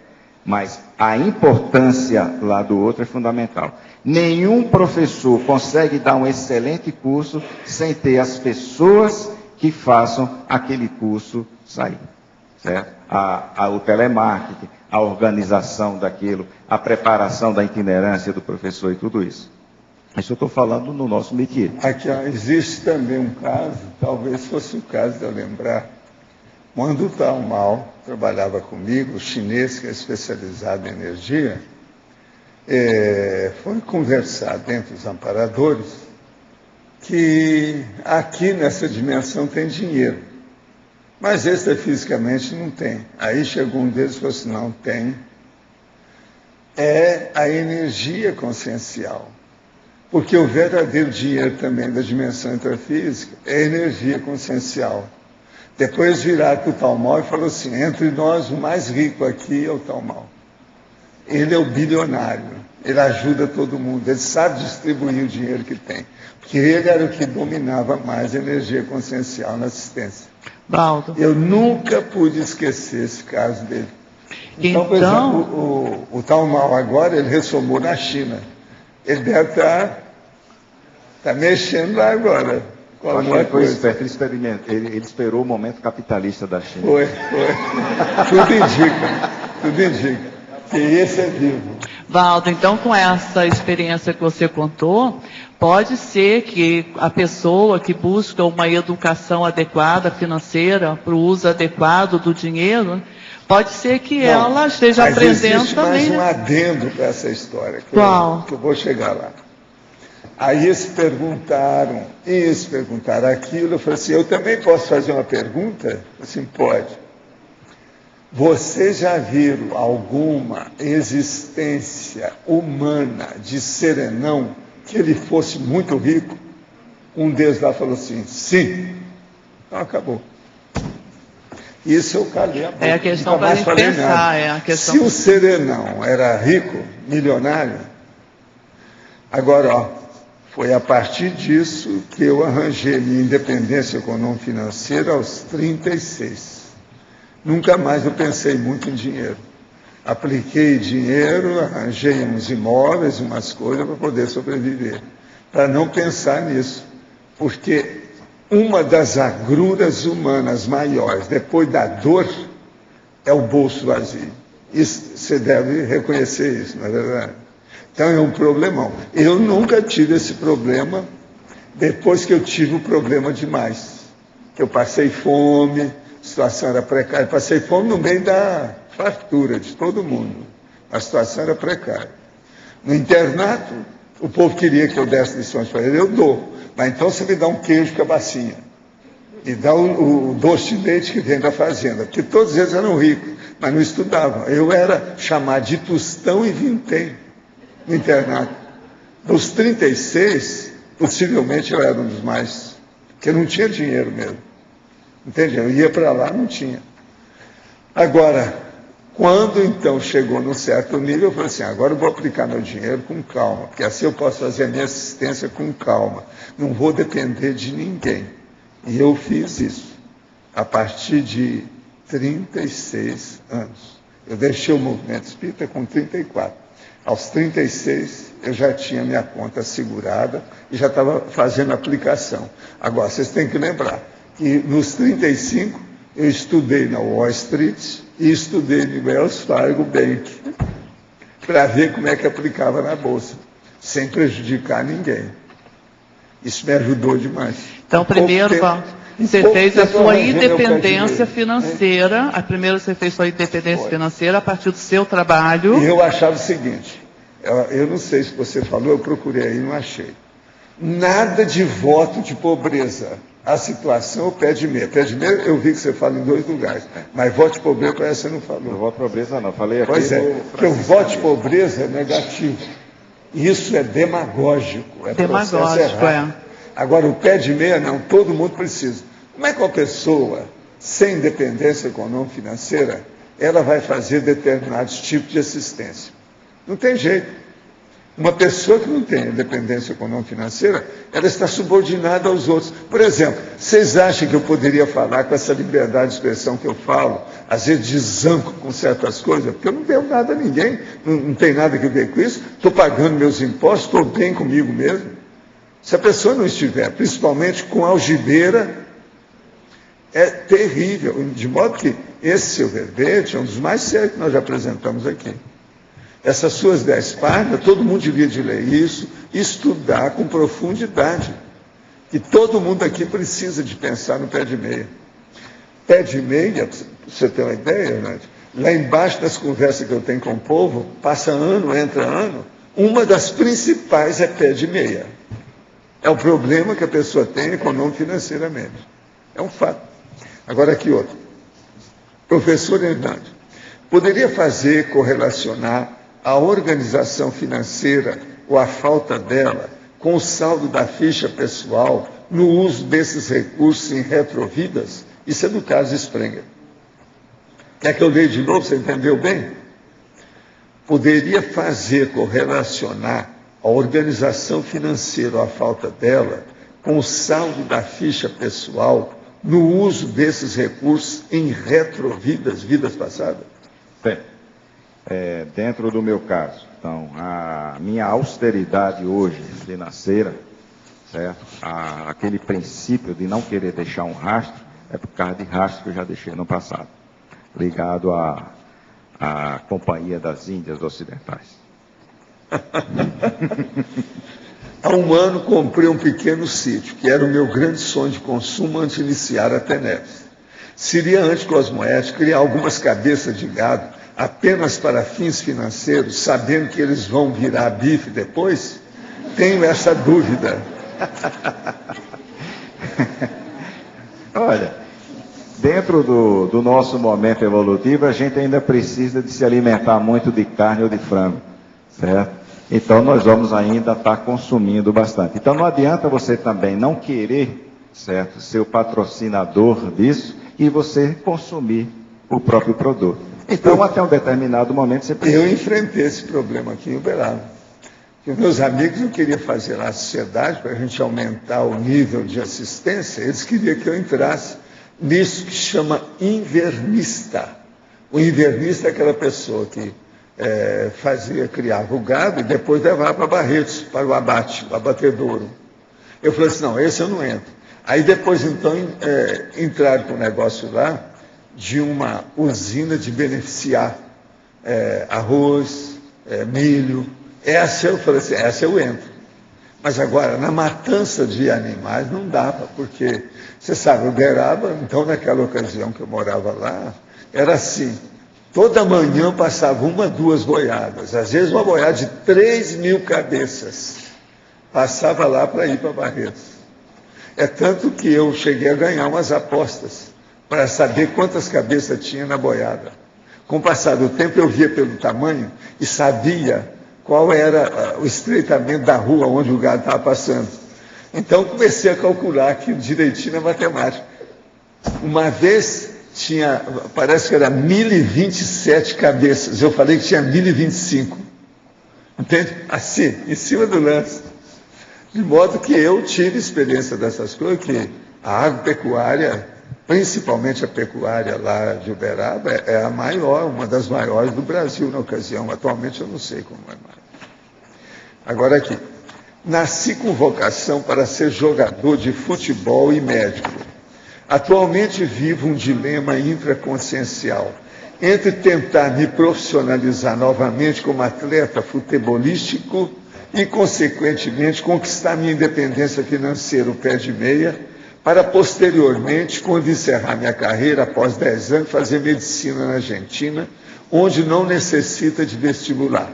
Mas a importância lá do outro é fundamental. Nenhum professor consegue dar um excelente curso sem ter as pessoas que façam aquele curso sair. Certo? O telemarketing, a organização daquilo, a preparação da itinerância do professor e tudo isso. Isso eu estou falando no nosso métier. Aqui existe também um caso, talvez fosse o caso de eu lembrar, quando o Tao Mao trabalhava comigo, o chinês que é especializado em energia, foi conversar entre os amparadores que aqui nessa dimensão tem dinheiro, mas extrafisicamente não tem. Aí chegou um deles e falou assim, não tem, é a energia consciencial. Porque o verdadeiro dinheiro também da dimensão intrafísica é energia consciencial. Depois viraram para o Tao Mao e falou assim, entre nós o mais rico aqui é o Tao Mao. Ele é o bilionário, ele ajuda todo mundo, ele sabe distribuir o dinheiro que tem. Porque ele era o que dominava mais a energia consciencial na assistência. Valdo. Eu nunca pude esquecer esse caso dele. Então, por exemplo, o Tao Mao agora, ele ressomou na China. Ele deve estar mexendo lá agora. Ele foi esperto, ele esperou o momento capitalista da China. Foi. Tudo indica que esse é vivo. Valdo, então com essa experiência que você contou, pode ser que a pessoa que busca uma educação adequada financeira para o uso adequado do dinheiro, pode ser que ela esteja aprendendo existe também. Mais um adendo para essa história, que eu vou chegar lá. Aí eles perguntaram aquilo, eu falei assim, eu também posso fazer uma pergunta? Assim, pode. Vocês já viram alguma existência humana de serenão que ele fosse muito rico? Um deles lá falou assim, sim. Então acabou. Isso eu calei a boca. É a questão para a gente pensar. Se o serenão era rico, milionário, agora, foi a partir disso que eu arranjei minha independência econômico-financeira aos 36. Nunca mais eu pensei muito em dinheiro. Apliquei dinheiro, arranjei uns imóveis, umas coisas para poder sobreviver. Para não pensar nisso. Porque uma das agruras humanas maiores, depois da dor, é o bolso vazio. Isso, você deve reconhecer isso, não é verdade? Então é um problemão. Eu nunca tive esse problema depois que eu tive o problema demais. Que eu passei fome, a situação era precária. Passei fome no meio da fartura de todo mundo. A situação era precária. No internato, o povo queria que eu desse lições para ele. Eu dou. Mas então você me dá um queijo com a bacinha. Me dá o doce de leite que vem da fazenda. Porque todos eles eram ricos, mas não estudavam. Eu era chamado de tostão e vintém no internato. Dos 36, possivelmente eu era um dos mais, porque não tinha dinheiro mesmo. Entende? Eu ia para lá, não tinha. Agora, quando então chegou num certo nível, eu falei assim, agora eu vou aplicar meu dinheiro com calma, porque assim eu posso fazer a minha assistência com calma. Não vou depender de ninguém. E eu fiz isso a partir de 36 anos. Eu deixei o movimento espírita com 34. Aos 36, eu já tinha minha conta segurada e já estava fazendo aplicação. Agora, vocês têm que lembrar que nos 35, eu estudei na Wall Street e estudei no Wells Fargo Bank para ver como é que aplicava na Bolsa, sem prejudicar ninguém. Isso me ajudou demais. Então, primeiro, você fez a sua independência financeira. Primeiro você fez sua independência financeira a partir do seu trabalho. E eu achava o seguinte, eu não sei se você falou, eu procurei aí e não achei. Nada de voto de pobreza. A situação, o pé de meia. Pé de meia, eu vi que você fala em 2 lugares. Mas voto de pobreza, parece que você não falou. Não voto de pobreza, não. Falei aqui. Pois é, porque o voto de pobreza é negativo. Isso é demagógico. É demagógico, Agora, o pé de meia, não. Todo mundo precisa. Como é que uma pessoa sem independência econômico-financeira, ela vai fazer determinados tipos de assistência? Não tem jeito. Uma pessoa que não tem independência econômico-financeira, ela está subordinada aos outros. Por exemplo, vocês acham que eu poderia falar com essa liberdade de expressão que eu falo, às vezes desanco com certas coisas, porque eu não devo nada a ninguém, não tem nada que ver com isso, estou pagando meus impostos, estou bem comigo mesmo. Se a pessoa não estiver, principalmente com algibeira, é terrível. De modo que esse seu verbete é um dos mais sérios que nós já apresentamos aqui. Essas suas 10 páginas, todo mundo devia de ler isso e estudar com profundidade. E todo mundo aqui precisa de pensar no pé de meia. Pé de meia, para você ter uma ideia, né? Lá embaixo das conversas que eu tenho com o povo, passa ano, entra ano, uma das principais é pé de meia. É o problema que a pessoa tem econômico-financeiramente. É um fato. Agora aqui outro. Professor Hernandes, poderia correlacionar a organização financeira ou a falta dela com o saldo da ficha pessoal no uso desses recursos em retrovidas? Isso é do caso Sprenger. Quer que eu leia de novo? Você entendeu bem? Poderia correlacionar a organização financeira ou a falta dela com o saldo da ficha pessoal no uso desses recursos em retrovidas, vidas passadas? Bem, dentro do meu caso, então, a minha austeridade hoje financeira, certo? Aquele princípio de não querer deixar um rastro, é por causa de rastro que eu já deixei no passado, ligado à Companhia das Índias Ocidentais. Há um ano comprei um pequeno sítio, que era o meu grande sonho de consumo antes de iniciar a Teneves. Seria anticosmoético criar algumas cabeças de gado apenas para fins financeiros, sabendo que eles vão virar bife depois? Tenho essa dúvida. Olha, dentro do nosso momento evolutivo, a gente ainda precisa de se alimentar muito de carne ou de frango, certo? Então, nós vamos ainda estar consumindo bastante. Então, não adianta você também não querer, certo, ser o patrocinador disso e você consumir o próprio produto. Então, até um determinado momento, você precisa... Eu enfrentei esse problema aqui em Uberaba. Os meus amigos não queriam fazer lá a sociedade para a gente aumentar o nível de assistência, eles queriam que eu entrasse nisso que chama invernista. O invernista é aquela pessoa que criava o gado e depois levava para Barretos, para o abate, o abatedouro. Eu falei assim, não, esse eu não entro. Aí depois, então, entraram para o negócio lá de uma usina de beneficiar arroz, milho. Essa eu falei assim, essa eu entro. Mas agora, na matança de animais não dava, porque, você sabe, Uberaba, então naquela ocasião que eu morava lá, era assim, toda manhã passava 1, 2 boiadas, às vezes uma boiada de 3.000 cabeças, passava lá para ir para Barretos. É tanto que eu cheguei a ganhar umas apostas, para saber quantas cabeças tinha na boiada. Com o passar do tempo, eu via pelo tamanho e sabia qual era o estreitamento da rua onde o gado estava passando. Então, comecei a calcular aquilo direitinho na matemática. Uma vez tinha, parece que era 1027 cabeças. Eu falei que tinha 1025. Entende? Assim, em cima do lance. De modo que eu tive experiência dessas coisas, que a agropecuária, principalmente a pecuária lá de Uberaba, é a maior, uma das maiores do Brasil na ocasião. Atualmente eu não sei como é mais. Agora aqui. Nasci com vocação para ser jogador de futebol e médico. Atualmente vivo um dilema intraconsciencial entre tentar me profissionalizar novamente como atleta futebolístico e, consequentemente, conquistar minha independência financeira, o pé de meia, para posteriormente, quando encerrar minha carreira, após 10 anos, fazer medicina na Argentina, onde não necessita de vestibular.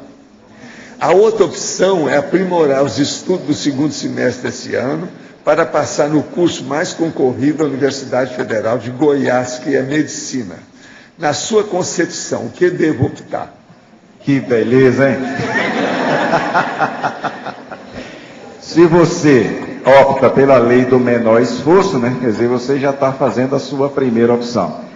A outra opção é aprimorar os estudos do segundo semestre desse ano para passar no curso mais concorrido da Universidade Federal de Goiás, que é Medicina. Na sua concepção, o que devo optar? Que beleza, hein? Se você opta pela lei do menor esforço, né? Quer dizer, você já está fazendo a sua primeira opção.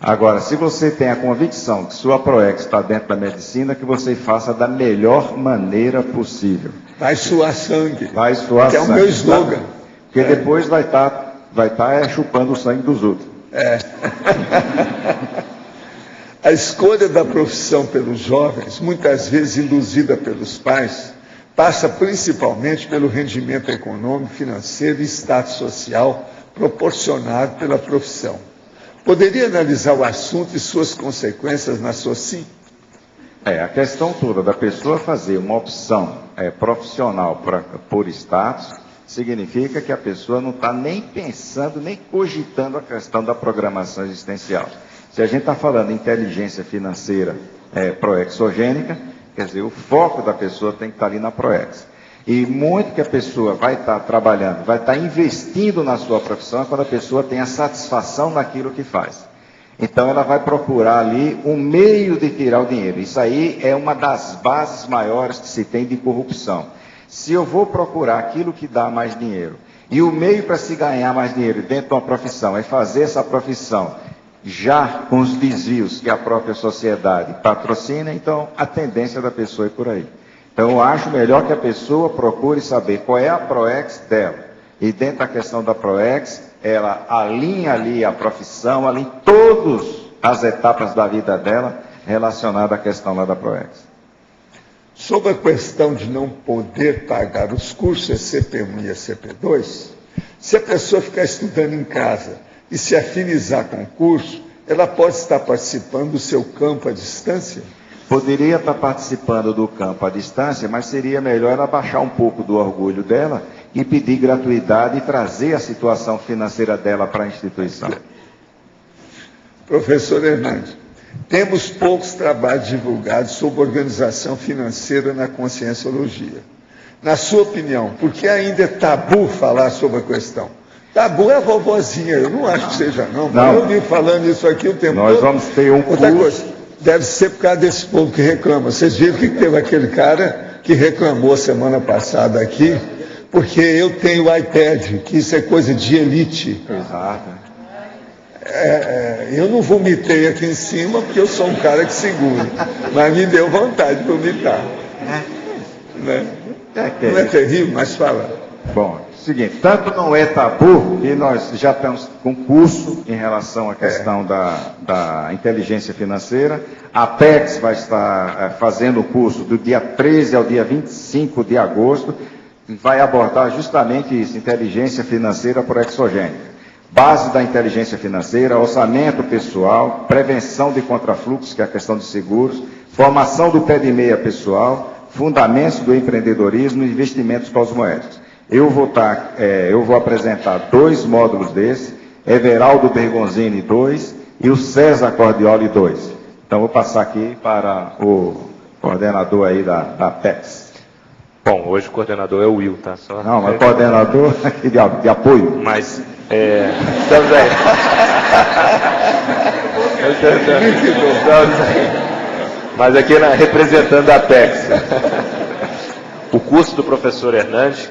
Agora, se você tem a convicção que sua ProEx está dentro da medicina, que você faça da melhor maneira possível. Vai suar sangue. Vai suar sangue. Que é o meu slogan. Tá? Porque depois vai estar chupando o sangue dos outros. É. A escolha da profissão pelos jovens, muitas vezes induzida pelos pais, passa principalmente pelo rendimento econômico, financeiro e status social proporcionado pela profissão. Poderia analisar o assunto e suas consequências na SOCIM? A questão toda da pessoa fazer uma opção profissional por status, significa que a pessoa não está nem pensando, nem cogitando a questão da programação existencial. Se a gente está falando de inteligência financeira proexogênica, quer dizer, o foco da pessoa tem que estar ali na ProEx. E muito que a pessoa vai estar trabalhando, vai estar investindo na sua profissão, é quando a pessoa tem a satisfação naquilo que faz. Então ela vai procurar ali um meio de tirar o dinheiro. Isso aí é uma das bases maiores que se tem de corrupção. Se eu vou procurar aquilo que dá mais dinheiro, e o meio para se ganhar mais dinheiro dentro de uma profissão é fazer essa profissão já com os desvios que a própria sociedade patrocina, então a tendência da pessoa é por aí. Então eu acho melhor que a pessoa procure saber qual é a ProEx dela. E dentro da questão da ProEx, ela alinha ali a profissão, alinha todas as etapas da vida dela relacionada à questão lá da ProEx. Sobre a questão de não poder pagar os cursos ECP1 e ECP2, se a pessoa ficar estudando em casa e se afinizar com o curso, ela pode estar participando do seu campo à distância? Poderia estar participando do campo à distância, mas seria melhor ela baixar um pouco do orgulho dela e pedir gratuidade e trazer a situação financeira dela para a instituição. Professor Hernandes, temos poucos trabalhos divulgados sobre organização financeira na conscienciologia. Na sua opinião, por que ainda é tabu falar sobre a questão? Tabu é a vovozinha, eu não acho que seja não. Eu vim falando isso aqui o tempo todo. Nós vamos ter um outra coisa. Deve ser por causa desse povo que reclama. Vocês viram que teve aquele cara que reclamou semana passada aqui, porque eu tenho iPad, que isso é coisa de elite. Exato. Eu não vomitei aqui em cima, porque eu sou um cara que segura, mas me deu vontade de vomitar. Né? Não é terrível, mas fala. Bom, seguinte, tanto não é tabu que nós já estamos com curso em relação à questão da inteligência financeira. A Apex vai estar fazendo o curso do dia 13 ao dia 25 de agosto, vai abordar justamente isso, inteligência financeira proexogênica. Base da inteligência financeira, orçamento pessoal, prevenção de contrafluxos, que é a questão de seguros, formação do pé de meia pessoal, fundamentos do empreendedorismo e investimentos cosmoéticos. Eu vou apresentar 2 módulos desses, Everaldo Bergonzini 2 e o César Cordioli 2. Então vou passar aqui para o coordenador aí da PEX. Bom, hoje o coordenador é o Will, tá? Só não, mas coordenador aqui de apoio. Mas, estamos aí. Mas aqui representando a PEX. curso do professor Hernandes,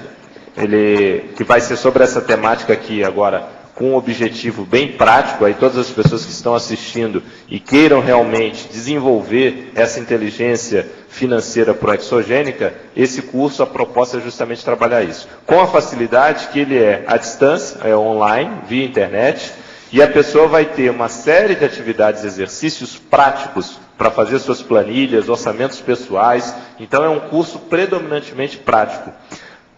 que vai ser sobre essa temática aqui agora, com um objetivo bem prático, aí todas as pessoas que estão assistindo e queiram realmente desenvolver essa inteligência financeira proexogênica, esse curso, a proposta é justamente trabalhar isso. Com a facilidade que ele é à distância, é online, via internet, e a pessoa vai ter uma série de atividades, exercícios práticos para fazer suas planilhas, orçamentos pessoais. Então é um curso predominantemente prático.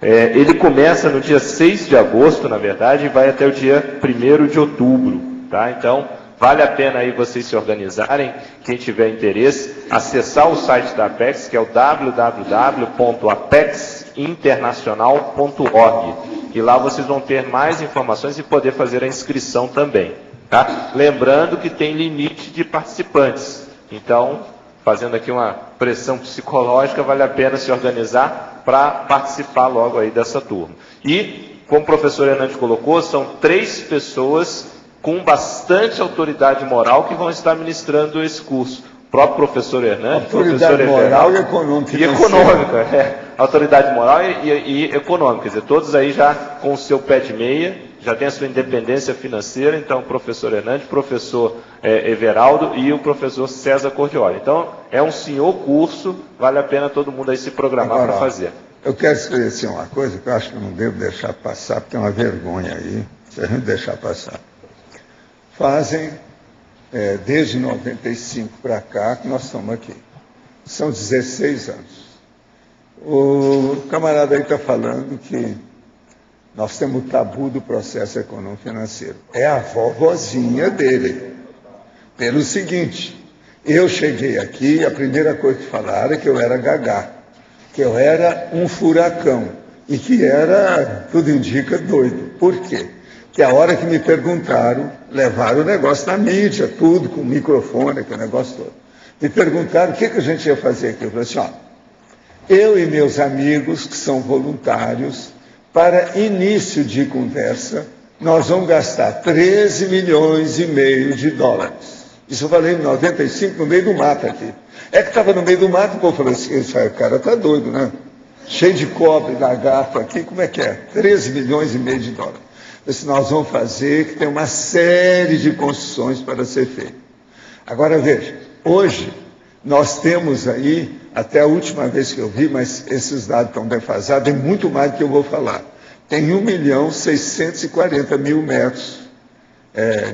Ele começa no dia 6 de agosto, na verdade, e vai até o dia 1º de outubro. Tá? Então, vale a pena aí vocês se organizarem, quem tiver interesse, acessar o site da Apex, que é o www.apexinternacional.org. E lá vocês vão ter mais informações e poder fazer a inscrição também. Tá? Lembrando que tem limite de participantes. Então, fazendo aqui uma pressão psicológica, vale a pena se organizar para participar logo aí dessa turma. E, como o professor Hernandes colocou, são 3 pessoas com bastante autoridade moral que vão estar ministrando esse curso. O próprio professor Hernandes, autoridade moral e econômica. E econômica, autoridade moral e econômica. Quer dizer, todos aí já com o seu pé de meia, já tem a sua independência financeira. Então, o professor Hernandes, o professor Everaldo e o professor César Cordioli. Então, é um senhor curso, vale a pena todo mundo aí se programar para fazer. Eu quero esclarecer uma coisa que eu acho que eu não devo deixar passar, porque é uma vergonha aí, se a gente deixar passar. Fazem, desde 95 para cá, que nós estamos aqui. São 16 anos. O camarada aí está falando que nós temos o tabu do processo econômico financeiro. É a vovozinha dele. Pelo seguinte, eu cheguei aqui, a primeira coisa que falaram é que eu era gagá, que eu era um furacão e que era, tudo indica, doido. Por quê? Que a hora que me perguntaram, levaram o negócio na mídia, tudo, com microfone, aquele negócio todo. Me perguntaram o que a gente ia fazer aqui. Eu falei assim, eu e meus amigos, que são voluntários, para início de conversa, nós vamos gastar 13 milhões e meio de dólares. Isso eu falei em 95, no meio do mato aqui. É que estava no meio do mato, o povo falou assim, o cara está doido, né? Cheio de cobre, lagarto aqui, como é que é? 13 milhões e meio de dólares. Disse, nós vamos fazer, que tem uma série de construções para ser feita. Agora veja, hoje nós temos aí, até a última vez que eu vi, mas esses dados estão defasados, é muito mais do que eu vou falar. Tem 1.640.000 metros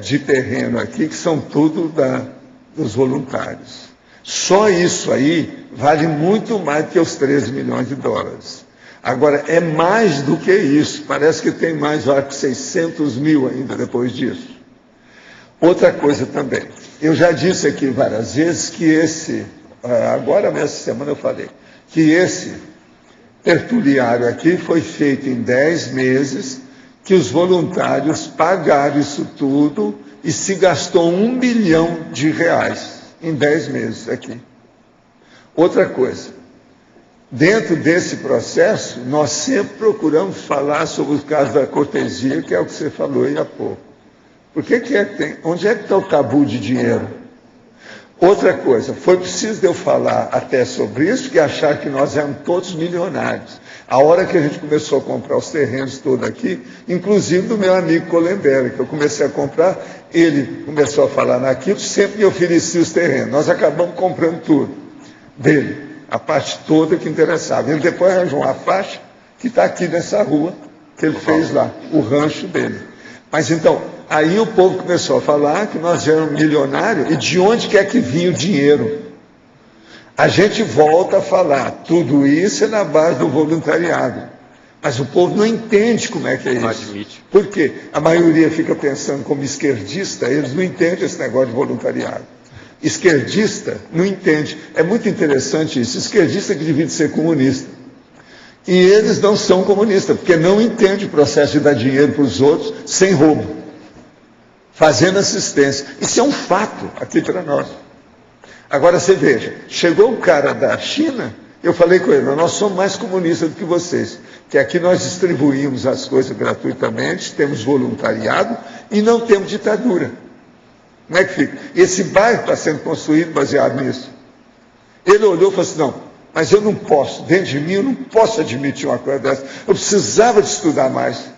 de terreno aqui, que são tudo dos voluntários. Só isso aí vale muito mais do que os 13 milhões de dólares. Agora, é mais do que isso. Parece que tem mais, acho que 600 mil ainda depois disso. Outra coisa também. Eu já disse aqui várias vezes que agora nessa semana eu falei, que esse tertuliário aqui foi feito em 10 meses, que os voluntários pagaram isso tudo e se gastou R$1 bilhão em 10 meses aqui. Outra coisa. Dentro desse processo, nós sempre procuramos falar sobre o caso da cortesia, que é o que você falou aí há pouco. Por que tem? Onde é que está o tabu de dinheiro? Outra coisa, foi preciso eu falar até sobre isso, que achar que nós éramos todos milionários. A hora que a gente começou a comprar os terrenos todos aqui, inclusive do meu amigo Colemberg, que eu comecei a comprar, ele começou a falar naquilo, sempre me oferecia os terrenos. Nós acabamos comprando tudo dele. A parte toda que interessava. Ele depois arranjou uma faixa que está aqui nessa rua, que ele fez lá, o rancho dele. Mas então, aí o povo começou a falar que nós éramos milionários, e de onde quer que vinha o dinheiro? A gente volta a falar, tudo isso é na base do voluntariado. Mas o povo não entende como é que é isso. Não admite. Por quê? A maioria fica pensando como esquerdista, eles não entendem esse negócio de voluntariado. Esquerdista não entende. É muito interessante isso. Esquerdista que divide ser comunista. E eles não são comunistas, porque não entendem o processo de dar dinheiro para os outros sem roubo. Fazendo assistência. Isso é um fato aqui para nós. Agora você veja, chegou o cara da China, eu falei com ele, nós somos mais comunistas do que vocês, que aqui nós distribuímos as coisas gratuitamente, temos voluntariado e não temos ditadura. Como é que fica? Esse bairro está sendo construído baseado nisso. Ele olhou e falou assim, não, Mas eu não posso, dentro de mim, eu não posso admitir uma coisa dessa. Eu precisava de estudar mais.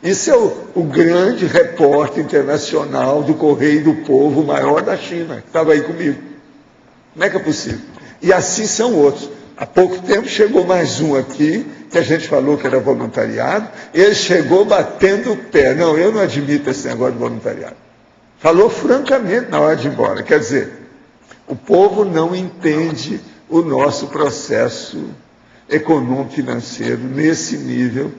Isso é o grande repórter internacional do Correio do Povo, o maior da China, que estava aí comigo. Como é que é possível? E assim são outros. Há pouco tempo chegou mais um aqui, que a gente falou que era voluntariado, ele chegou batendo o pé. Não, eu não admito esse negócio de voluntariado. Falou francamente na hora de ir embora. Quer dizer, o povo não entende o nosso processo econômico-financeiro nesse nível,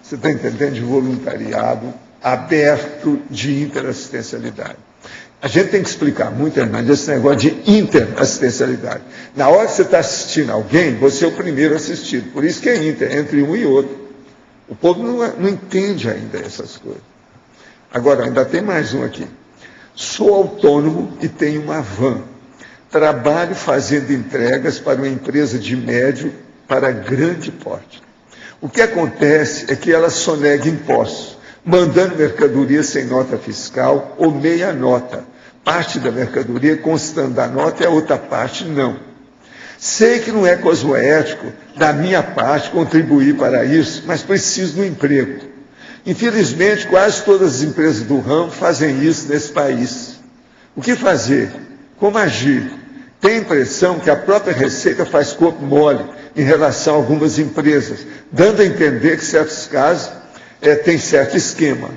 você está entendendo, de voluntariado aberto de interassistencialidade. A gente tem que explicar muito, Hernandes, esse negócio de interassistencialidade. Na hora que você está assistindo alguém, você é o primeiro assistido. Por isso que é entre um e outro. O povo não entende ainda essas coisas. Agora, ainda tem mais um aqui. Sou autônomo e tenho uma van. Trabalho fazendo entregas para uma empresa de médio para grande porte. O que acontece é que ela sonega impostos, mandando mercadoria sem nota fiscal ou meia nota. Parte da mercadoria constando da nota e a outra parte não. Sei que não é cosmoético da minha parte contribuir para isso, mas preciso do emprego. Infelizmente, quase todas as empresas do ramo fazem isso nesse país. O que fazer? Como agir? Tem a impressão que a própria Receita faz corpo mole em relação a algumas empresas, dando a entender que, em certos casos, tem certo esquema.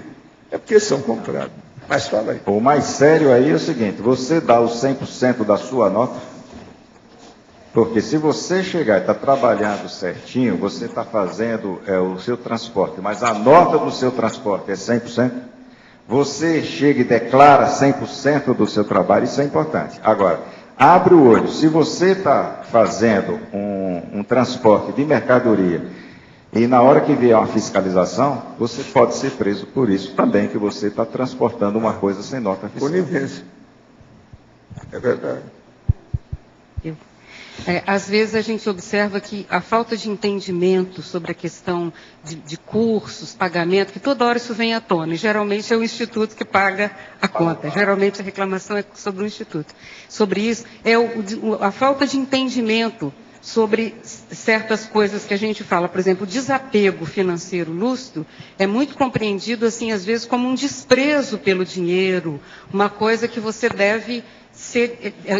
É porque são comprados. Mas fala aí. O mais sério aí é o seguinte, você dá os 100% da sua nota, porque se você chegar e está trabalhando certinho, você está fazendo o seu transporte, mas a nota do seu transporte é 100%, você chega e declara 100% do seu trabalho, isso é importante. Agora, abre o olho, se você está fazendo um transporte de mercadoria e na hora que vier uma fiscalização, você pode ser preso por isso também, que você está transportando uma coisa sem nota fiscal. Conivência. É verdade. Às vezes a gente observa que a falta de entendimento sobre a questão de cursos, pagamento, que toda hora isso vem à tona, e geralmente é o Instituto que paga a conta, geralmente a reclamação é sobre o Instituto. Sobre isso, a falta de entendimento sobre certas coisas que a gente fala, por exemplo, o desapego financeiro lúcido é muito compreendido, assim, às vezes como um desprezo pelo dinheiro, uma coisa que você deve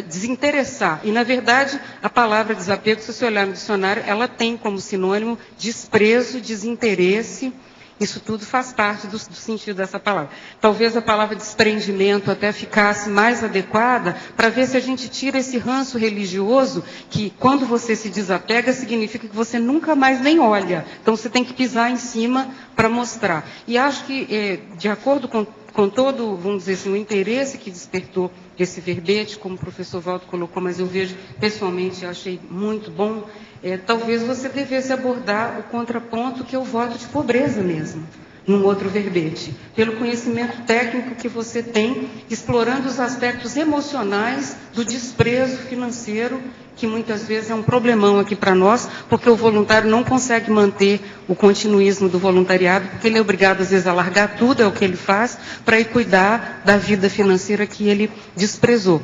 desinteressar. E, na verdade, a palavra desapego, se você olhar no dicionário, ela tem como sinônimo desprezo, desinteresse. Isso tudo faz parte do sentido dessa palavra. Talvez a palavra desprendimento até ficasse mais adequada para ver se a gente tira esse ranço religioso que, quando você se desapega, significa que você nunca mais nem olha. Então, você tem que pisar em cima para mostrar. E acho que, de acordo com todo, vamos dizer assim, o interesse que despertou esse verbete, como o professor Valdo colocou, mas eu vejo, pessoalmente, eu achei muito bom, talvez você devesse abordar o contraponto que é o voto de pobreza mesmo, num outro verbete, pelo conhecimento técnico que você tem, explorando os aspectos emocionais do desprezo financeiro, que muitas vezes é um problemão aqui para nós, porque o voluntário não consegue manter o continuismo do voluntariado, porque ele é obrigado, às vezes, a largar tudo, é o que ele faz, para ir cuidar da vida financeira que ele desprezou.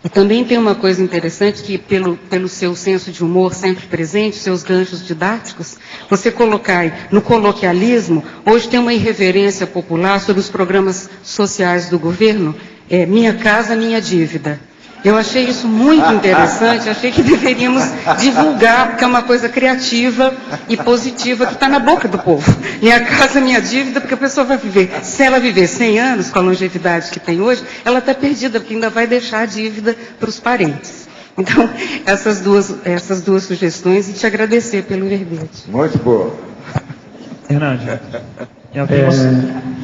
E também tem uma coisa interessante, que pelo seu senso de humor sempre presente, seus ganchos didáticos, você colocar aí, no coloquialismo, hoje tem uma irreverência popular sobre os programas sociais do governo, Minha Casa, Minha Dívida. Eu achei isso muito interessante, achei que deveríamos divulgar, porque é uma coisa criativa e positiva que está na boca do povo. Minha casa, minha dívida, porque a pessoa vai viver. Se ela viver 100 anos, com a longevidade que tem hoje, ela está perdida, porque ainda vai deixar a dívida para os parentes. Então, essas duas sugestões, e te agradecer pelo verbete. Muito boa. Hernandes,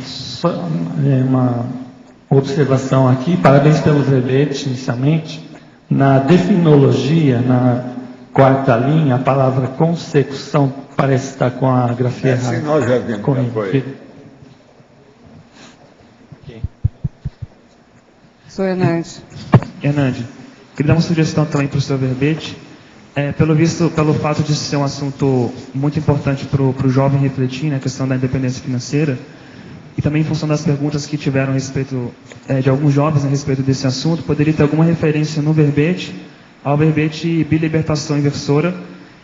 só uma observação aqui, parabéns pelo verbete inicialmente. Na definologia, na quarta linha, a palavra consecução parece estar com a grafia errada. Sim, nós já vimos. Sou Hernandes. Hernandes, queria dar uma sugestão também para o seu verbete. Pelo fato de ser um assunto muito importante para o jovem refletir, na questão da independência financeira, e também em função das perguntas que tiveram a respeito de alguns jovens a respeito desse assunto, poderia ter alguma referência no verbete ao verbete bilibertação inversora,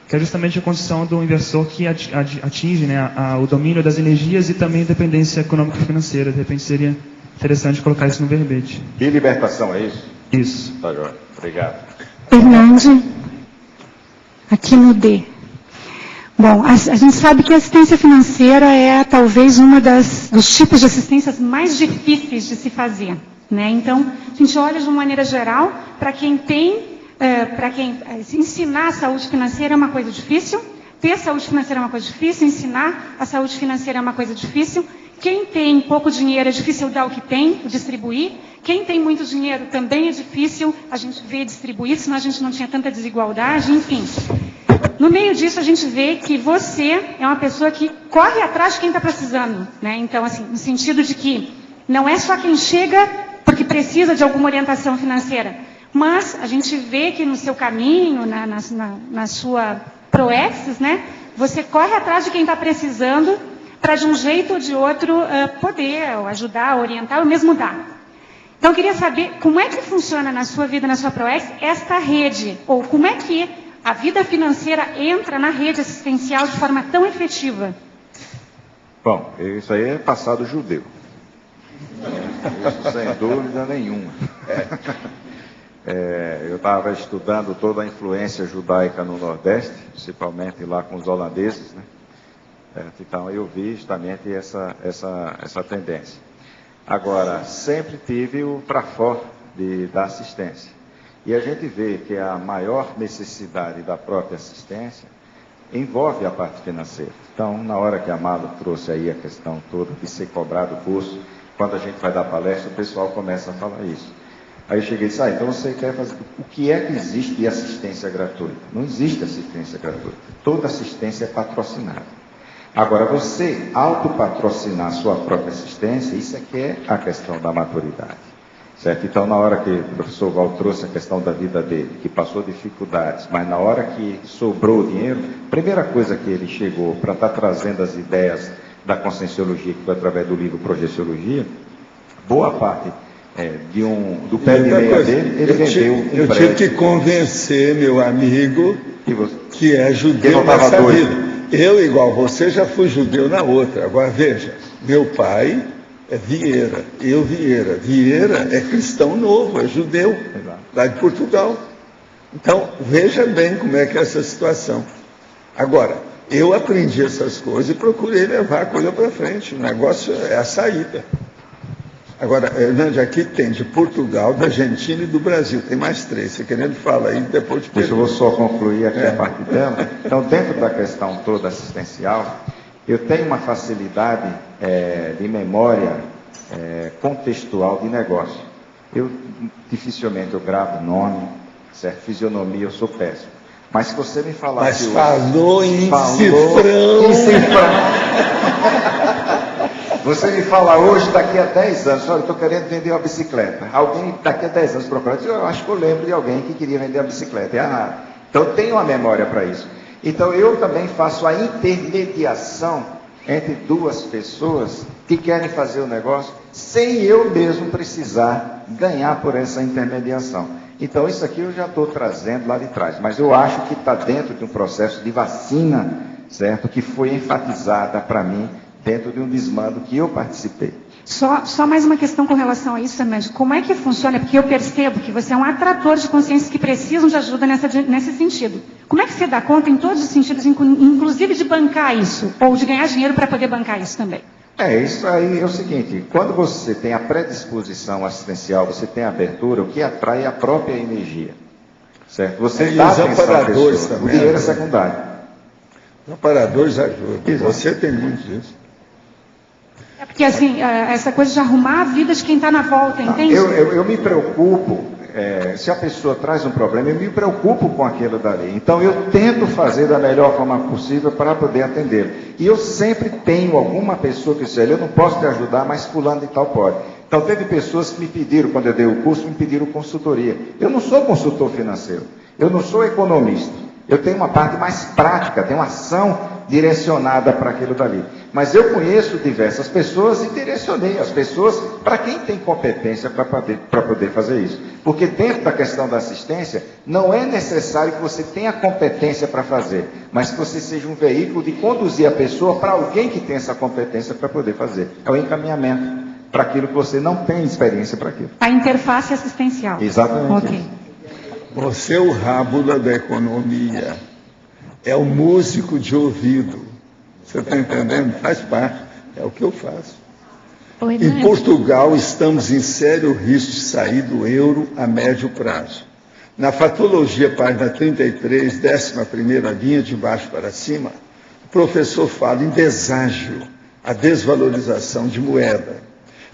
que é justamente a condição do inversor que atinge, né, o domínio das energias e também a dependência econômica e financeira. De repente seria interessante colocar isso no verbete. Bilibertação, é isso? Isso. Tá, João. Obrigado. Fernande, aqui no D. Bom, a gente sabe que a assistência financeira é talvez dos tipos de assistências mais difíceis de se fazer, né? Então, a gente olha de uma maneira geral, para quem ensinar a saúde financeira é uma coisa difícil, ter saúde financeira é uma coisa difícil, ensinar a saúde financeira é uma coisa difícil. Quem tem pouco dinheiro é difícil dar o que tem, distribuir. Quem tem muito dinheiro também é difícil a gente ver distribuir, senão a gente não tinha tanta desigualdade, enfim. No meio disso, a gente vê que você é uma pessoa que corre atrás de quem está precisando, né? Então, assim, no sentido de que não é só quem chega porque precisa de alguma orientação financeira, mas a gente vê que no seu caminho, na sua proexis, né, você corre atrás de quem está precisando para, de um jeito ou de outro, poder ajudar, orientar ou mesmo dar. Então, eu queria saber como é que funciona na sua vida, na sua proexis, esta rede, ou como é que a vida financeira entra na rede assistencial de forma tão efetiva? Bom, isso aí é passado judeu. Isso sem dúvida nenhuma. Eu estava estudando toda a influência judaica no Nordeste, principalmente lá com os holandeses, né? Então eu vi justamente essa tendência. Agora, sempre tive o para fora da assistência. E a gente vê que a maior necessidade da própria assistência envolve a parte financeira. Então, na hora que a Amado trouxe aí a questão toda de ser cobrado o curso, quando a gente vai dar palestra, o pessoal começa a falar isso. Aí eu cheguei e disse, então você quer fazer... O que é que existe de assistência gratuita? Não existe assistência gratuita. Toda assistência é patrocinada. Agora, você autopatrocinar a sua própria assistência, isso é que é a questão da maturidade. Certo? Então, na hora que o professor Val trouxe a questão da vida dele, que passou dificuldades, mas na hora que sobrou o dinheiro, a primeira coisa que ele chegou para estar trazendo as ideias da conscienciologia, que foi através do livro Projeciologia, boa parte do pé de meia dele, ele vendeu um prédio. Eu tive que convencer meu amigo que é judeu nessa vida. Eu, igual você, já fui judeu na outra. Agora, veja, meu pai é Vieira, eu Vieira. Vieira é cristão novo, é judeu, lá de Portugal. Então, veja bem como é que é essa situação. Agora, eu aprendi essas coisas e procurei levar a coisa para frente. O negócio é a saída. Agora, Hernande, aqui tem de Portugal, da Argentina e do Brasil. Tem mais 3. Você querendo falar aí, depois de Deixa eu só concluir aqui a parte dela. Então, dentro da questão toda assistencial, eu tenho uma facilidade de memória contextual de negócio. Dificilmente eu gravo nome, certo? Fisionomia, eu sou péssimo. Mas se você me falar... Mas falou em cifrão. Você me fala hoje, daqui a 10 anos, olha, eu estou querendo vender uma bicicleta. Alguém daqui a 10 anos procura, eu acho que eu lembro de alguém que queria vender uma bicicleta. Então eu tenho uma memória para isso. Então eu também faço a intermediação entre duas pessoas que querem fazer o negócio sem eu mesmo precisar ganhar por essa intermediação. Então isso aqui eu já estou trazendo lá de trás, mas eu acho que está dentro de um processo de vacina, certo? Que foi enfatizada para mim dentro de um desmando que eu participei. Só mais uma questão com relação a isso, Fernando. Como é que funciona? Porque eu percebo que você é um atrator de consciências que precisam de ajuda nesse sentido. Como é que você dá conta em todos os sentidos, inclusive de bancar isso, ou de ganhar dinheiro para poder bancar isso também? Isso aí é o seguinte, quando você tem a predisposição assistencial, você tem a abertura, o que atrai é a própria energia. Certo? Você dá atenção à pessoa, também, o dinheiro é secundário. Os amparadores ajudam. Você tem muito disso. É porque, assim, essa coisa de arrumar a vida de quem está na volta, entende? Eu me preocupo, se a pessoa traz um problema, eu me preocupo com aquilo dali. Então, eu tento fazer da melhor forma possível para poder atender. E eu sempre tenho alguma pessoa que diz, eu não posso te ajudar, mas fulano de tal pode. Então, teve pessoas que me pediram, quando eu dei o curso, me pediram consultoria. Eu não sou consultor financeiro, eu não sou economista. Eu tenho uma parte mais prática, tenho uma ação direcionada para aquilo dali. Mas eu conheço diversas pessoas e direcionei as pessoas para quem tem competência para poder fazer isso. Porque dentro da questão da assistência, não é necessário que você tenha competência para fazer, mas que você seja um veículo de conduzir a pessoa para alguém que tem essa competência para poder fazer. É o encaminhamento para aquilo que você não tem experiência para aquilo. A interface assistencial. Exatamente. Ok. Você é o rábula da economia. É o músico de ouvido. Você está entendendo? Faz parte. É o que eu faço. Oi, em Portugal, estamos em sério risco de sair do euro a médio prazo. Na fatologia, página 33, 11ª linha, de baixo para cima, o professor fala em deságio, a desvalorização de moeda.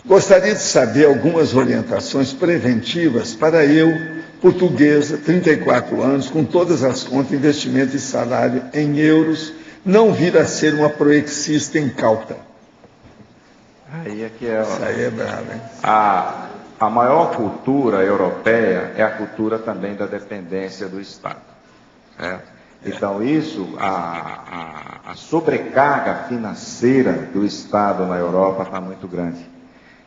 Gostaria de saber algumas orientações preventivas para eu, portuguesa, 34 anos, com todas as contas, investimento e salário em euros, não vir a ser uma proexista incauta. Aí é que é, isso aí é bravo, hein? A maior cultura europeia é a cultura também da dependência do Estado. Certo? Então, isso, a sobrecarga financeira do Estado na Europa está muito grande.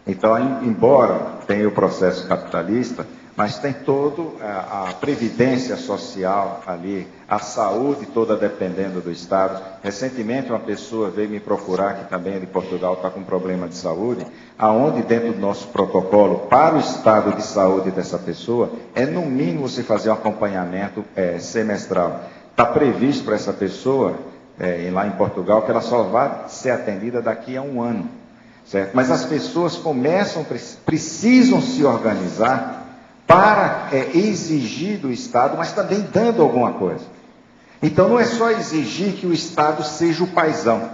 Então, embora tenha o processo capitalista, mas tem toda a previdência social ali, a saúde toda dependendo do Estado. Recentemente uma pessoa veio me procurar, que também é de Portugal, está com problema de saúde, aonde dentro do nosso protocolo, para o estado de saúde dessa pessoa, é no mínimo você fazer um acompanhamento semestral. Está previsto para essa pessoa, lá em Portugal, que ela só vai ser atendida daqui a 1 ano. Certo? Mas as pessoas precisam se organizar para exigir do Estado, mas também dando alguma coisa. Então não é só exigir que o Estado seja o paizão,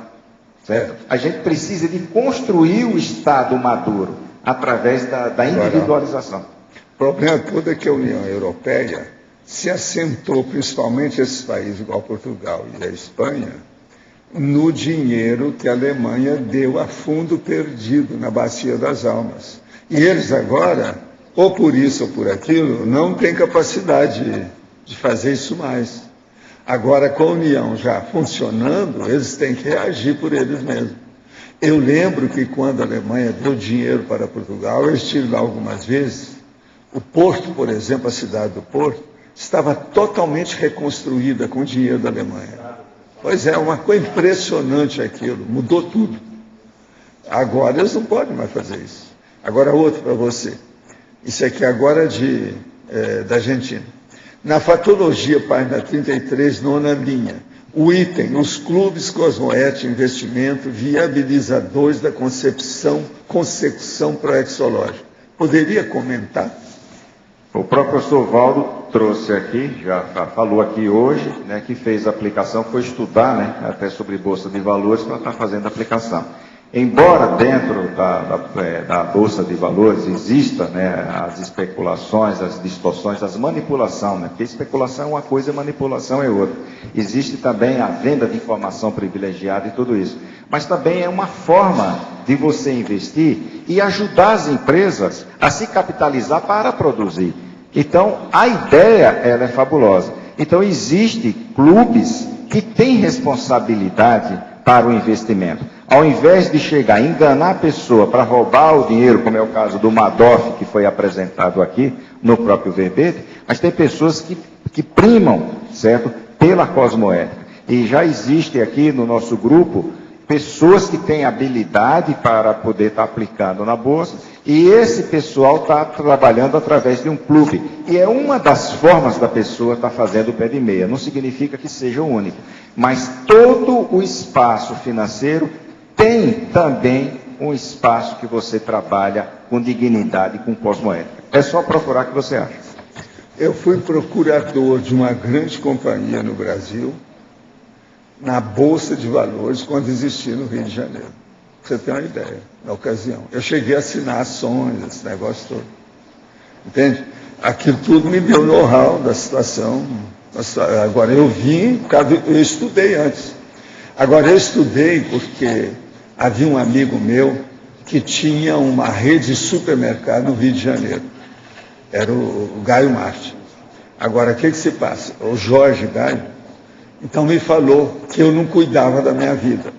certo? A gente precisa de construir o Estado maduro através da individualização. O problema todo é que a União Europeia se assentou, principalmente esses países igual Portugal e a Espanha, no dinheiro que a Alemanha deu a fundo perdido na Bacia das Almas. E eles agora, ou por isso ou por aquilo, não têm capacidade de fazer isso mais. Agora, com a União já funcionando, eles têm que reagir por eles mesmos. Eu lembro que quando a Alemanha deu dinheiro para Portugal, eu estive lá algumas vezes, o Porto, por exemplo, a cidade do Porto, estava totalmente reconstruída com o dinheiro da Alemanha. Pois é, uma coisa impressionante aquilo, mudou tudo. Agora eles não podem mais fazer isso. Agora outro para você. Isso aqui agora é da Argentina. Na fatologia, página 33, 9ª linha, o item, os clubes Cosmoete Investimento, viabilizadores da consecução proexológica. Poderia comentar? O próprio professor Valdo trouxe aqui, já falou aqui hoje, né, que fez a aplicação, foi estudar, né, até sobre Bolsa de Valores para estar fazendo a aplicação. Embora dentro da Bolsa de Valores exista, né, as especulações, as distorções, as manipulações, né, porque especulação é uma coisa e manipulação é outra. Existe também a venda de informação privilegiada e tudo isso. Mas também é uma forma de você investir e ajudar as empresas a se capitalizar para produzir. Então, a ideia, ela é fabulosa. Então, existem clubes que têm responsabilidade para o investimento. Ao invés de chegar a enganar a pessoa para roubar o dinheiro, como é o caso do Madoff, que foi apresentado aqui no próprio verbete, mas tem pessoas que primam, certo, pela cosmoética. E já existe aqui no nosso grupo pessoas que têm habilidade para poder estar aplicando na Bolsa, e esse pessoal está trabalhando através de um clube. E é uma das formas da pessoa estar fazendo o pé de meia. Não significa que seja o único. Mas todo o espaço financeiro tem também um espaço que você trabalha com dignidade, com cosmoética. É só procurar o que você acha. Eu fui procurador de uma grande companhia no Brasil, na Bolsa de Valores, quando existia no Rio de Janeiro. Você tem uma ideia, na ocasião. Eu cheguei a assinar ações, esse negócio todo. Entende? Aquilo tudo me deu know-how da situação. Agora, eu estudei antes. Agora, eu estudei porque havia um amigo meu que tinha uma rede de supermercado no Rio de Janeiro. Era o Gaio Marte. Agora, o que se passa? O Jorge Gaio, Então me falou que eu não cuidava da minha vida.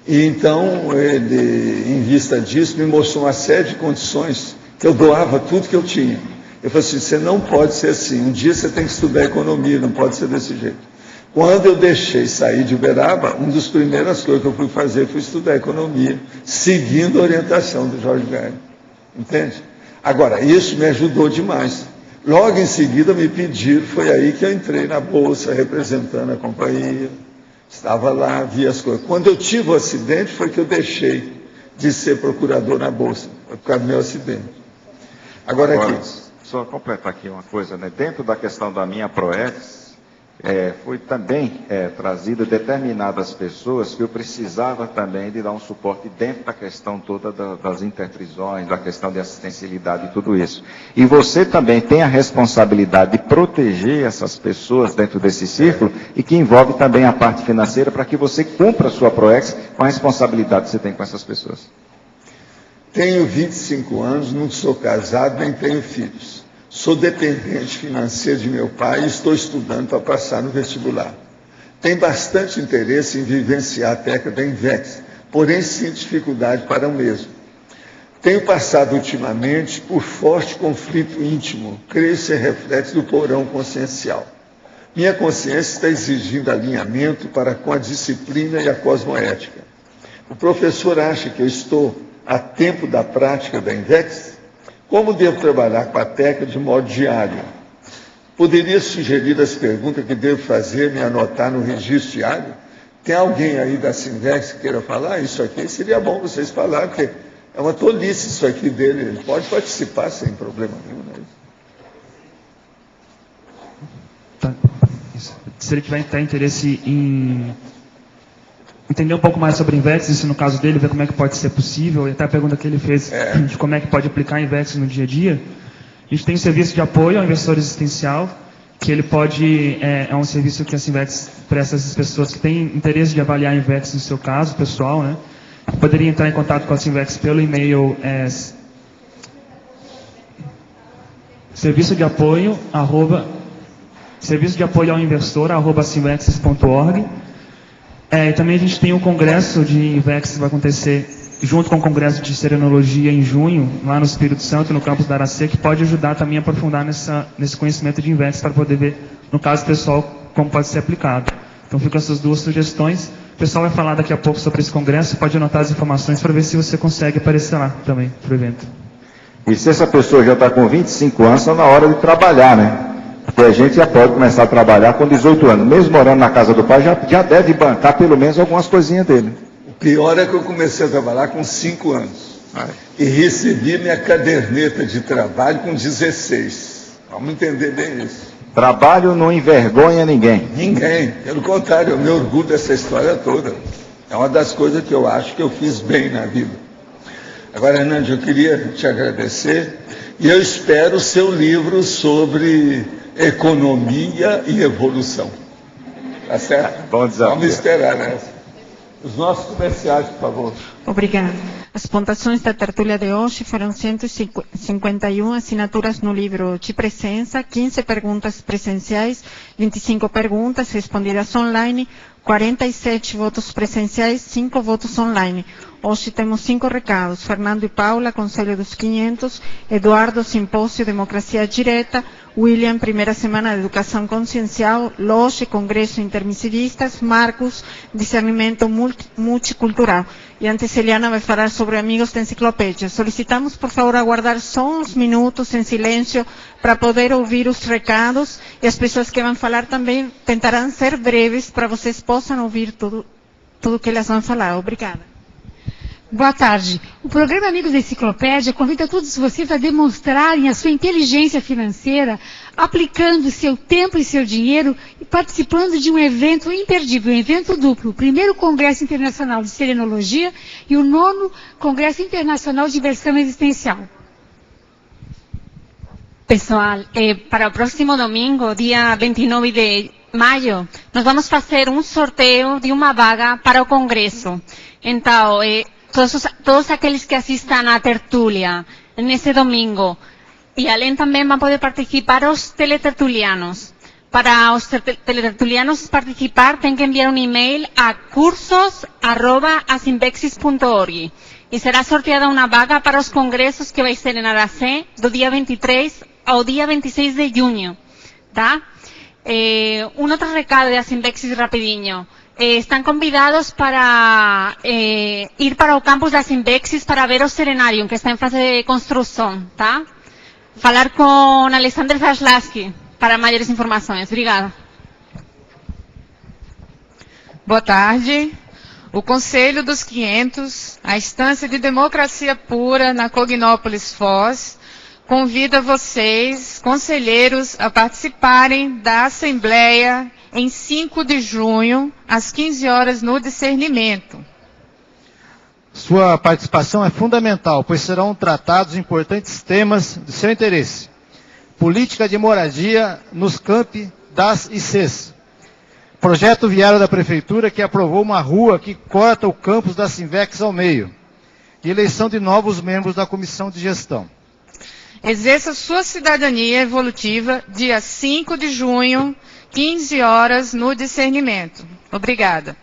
E então ele, em vista disso, me mostrou uma série de condições que eu doava tudo que eu tinha. Eu falei assim, você não pode ser assim, um dia você tem que estudar economia, não pode ser desse jeito. Quando eu deixei sair de Uberaba, uma das primeiras coisas que eu fui fazer foi estudar economia, seguindo a orientação do Jorge Gani. Entende? Agora, isso me ajudou demais. Logo em seguida me pediram, foi aí que eu entrei na Bolsa, representando a companhia. Estava lá, vi as coisas. Quando eu tive o acidente, foi que eu deixei de ser procurador na Bolsa, por causa do meu acidente. Agora aqui. Só completar aqui uma coisa, né? Dentro da questão da minha ProEx, foi também trazido determinadas pessoas que eu precisava também de dar um suporte dentro da questão toda das intertrisões, da questão de assistencialidade e tudo isso. E você também tem a responsabilidade de proteger essas pessoas dentro desse círculo e que envolve também a parte financeira para que você cumpra a sua ProEx com a responsabilidade que você tem com essas pessoas. Tenho 25 anos, não sou casado, nem tenho filhos. Sou dependente financeiro de meu pai e estou estudando para passar no vestibular. Tenho bastante interesse em vivenciar a técnica da Invex, porém sinto dificuldade para o mesmo. Tenho passado ultimamente por forte conflito íntimo, creio ser reflexo do porão consciencial. Minha consciência está exigindo alinhamento para com a disciplina e a cosmoética. O professor acha que eu estou a tempo da prática da Invex? Como devo trabalhar com a técnica de modo diário? Poderia sugerir as perguntas que devo fazer, me anotar no registro diário? Tem alguém aí da Sinvex que queira falar isso aqui? Seria bom vocês falarem, porque é uma tolice isso aqui dele. Ele pode participar sem problema nenhum, né? Tá. Se ele tiver interesse em entender um pouco mais sobre Invex, isso no caso dele, ver como é que pode ser possível, e até a pergunta que ele fez de como é que pode aplicar Invex no dia a dia. A gente tem um serviço de apoio ao investidor existencial, que ele pode, é um serviço que a Invex presta a essas pessoas que têm interesse de avaliar a Invex no seu caso, pessoal, né? Poderia entrar em contato com a Invex pelo e-mail serviço de apoio ao investidor @sinvex.org. E também a gente tem um congresso de Invex que vai acontecer junto com o congresso de Serenologia em junho, lá no Espírito Santo, no campus da Aracê, que pode ajudar também a aprofundar nesse conhecimento de Invex para poder ver, no caso pessoal, como pode ser aplicado. Então ficam essas duas sugestões. O pessoal vai falar daqui a pouco sobre esse congresso, pode anotar as informações para ver se você consegue aparecer lá também, para o evento. E se essa pessoa já está com 25 anos, está na hora de trabalhar, né? Porque a gente já pode começar a trabalhar com 18 anos. Mesmo morando na casa do pai, já deve bancar pelo menos algumas coisinhas dele. O pior é que eu comecei a trabalhar com 5 anos. E recebi minha caderneta de trabalho com 16. Vamos entender bem isso. Trabalho não envergonha ninguém. Ninguém. Pelo contrário, eu me orgulho dessa história toda. É uma das coisas que eu acho que eu fiz bem na vida. Agora, Hernandes, eu queria te agradecer. E eu espero o seu livro sobre economia e evolução. Tá certo? Bom desafio. Vamos esperar, né? Os nossos comerciais, por favor. Obrigada. As pontuações da tertúlia de hoje foram 151 assinaturas no livro de presença, 15 perguntas presenciais, 25 perguntas respondidas online, 47 votos presenciais, 5 votos online. Hoje temos 5 recados. Fernando e Paula, Conselho dos 500, Eduardo, Simpósio Democracia Direta, William, Primeira Semana de Educação Consciencial, Loge, Congresso Intermissivistas, Marcos, Discernimento Multicultural. E antes Eliana vai falar sobre Amigos da Enciclopédia. Solicitamos, por favor, aguardar só uns minutos em silêncio para poder ouvir os recados, e as pessoas que vão falar também tentarão ser breves para vocês possam ouvir tudo que elas vão falar. Obrigada. Boa tarde. O programa Amigos da Enciclopédia convida todos vocês a demonstrarem a sua inteligência financeira, aplicando seu tempo e seu dinheiro e participando de um evento imperdível, um evento duplo. O primeiro Congresso Internacional de Serenologia e o 9º Congresso Internacional de Inversão Existencial. Pessoal, para o próximo domingo, dia 29 de maio, nós vamos fazer um sorteio de uma vaga para o Congresso. Então, todos aqueles que assistam à tertúlia nesse domingo, e além também vão poder participar os teletertulianos. Para os teletertulianos participar, tem que enviar um e-mail a cursos@asinvexis.org e será sorteada uma vaga para os congressos que vai ser em Aracé, do dia 23 ao dia 26 de junho, tá? Um outro recado de Asinvexis rapidinho. Están convidados para ir para o campus da Asinvexis para ver o Serenarium, que está em fase de construção, tá? Falar com Alexander Zaslavsky para maiores informações. Obrigada. Boa tarde. O Conselho dos 500, a instância de democracia pura na Cognópolis Foz, convida vocês, conselheiros, a participarem da Assembleia em 5 de junho, às 15 horas, no Discernimento. Sua participação é fundamental, pois serão tratados importantes temas de seu interesse. Política de moradia nos campi das ICs. Projeto viário da Prefeitura que aprovou uma rua que corta o campus da Sinvex ao meio. E eleição de novos membros da Comissão de Gestão. Exerça sua cidadania evolutiva, dia 5 de junho, 15 horas, no Discernimento. Obrigada.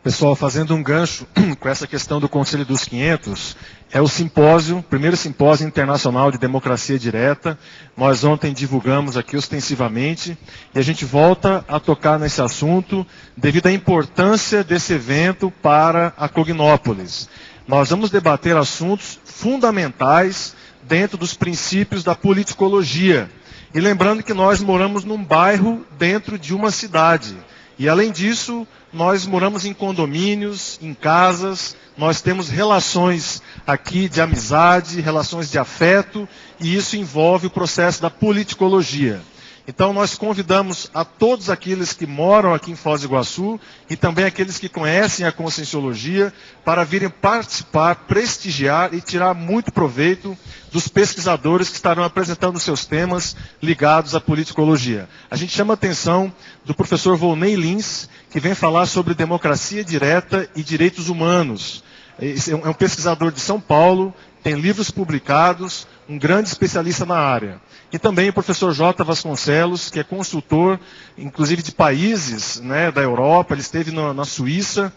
Pessoal, fazendo um gancho com essa questão do Conselho dos 500, é o simpósio, primeiro simpósio internacional de democracia direta. Nós ontem divulgamos aqui ostensivamente e a gente volta a tocar nesse assunto devido à importância desse evento para a Cognópolis. Nós vamos debater assuntos fundamentais dentro dos princípios da politicologia. E lembrando que nós moramos num bairro dentro de uma cidade. E além disso, nós moramos em condomínios, em casas, nós temos relações aqui de amizade, relações de afeto, e isso envolve o processo da politicologia. Então nós convidamos a todos aqueles que moram aqui em Foz do Iguaçu e também aqueles que conhecem a Conscienciologia para virem participar, prestigiar e tirar muito proveito dos pesquisadores que estarão apresentando seus temas ligados à politicologia. A gente chama a atenção do professor Volney Lins, que vem falar sobre democracia direta e direitos humanos. É um pesquisador de São Paulo, tem livros publicados, um grande especialista na área. E também o professor J. Vasconcelos, que é consultor, inclusive de países, né, da Europa, ele esteve na Suíça,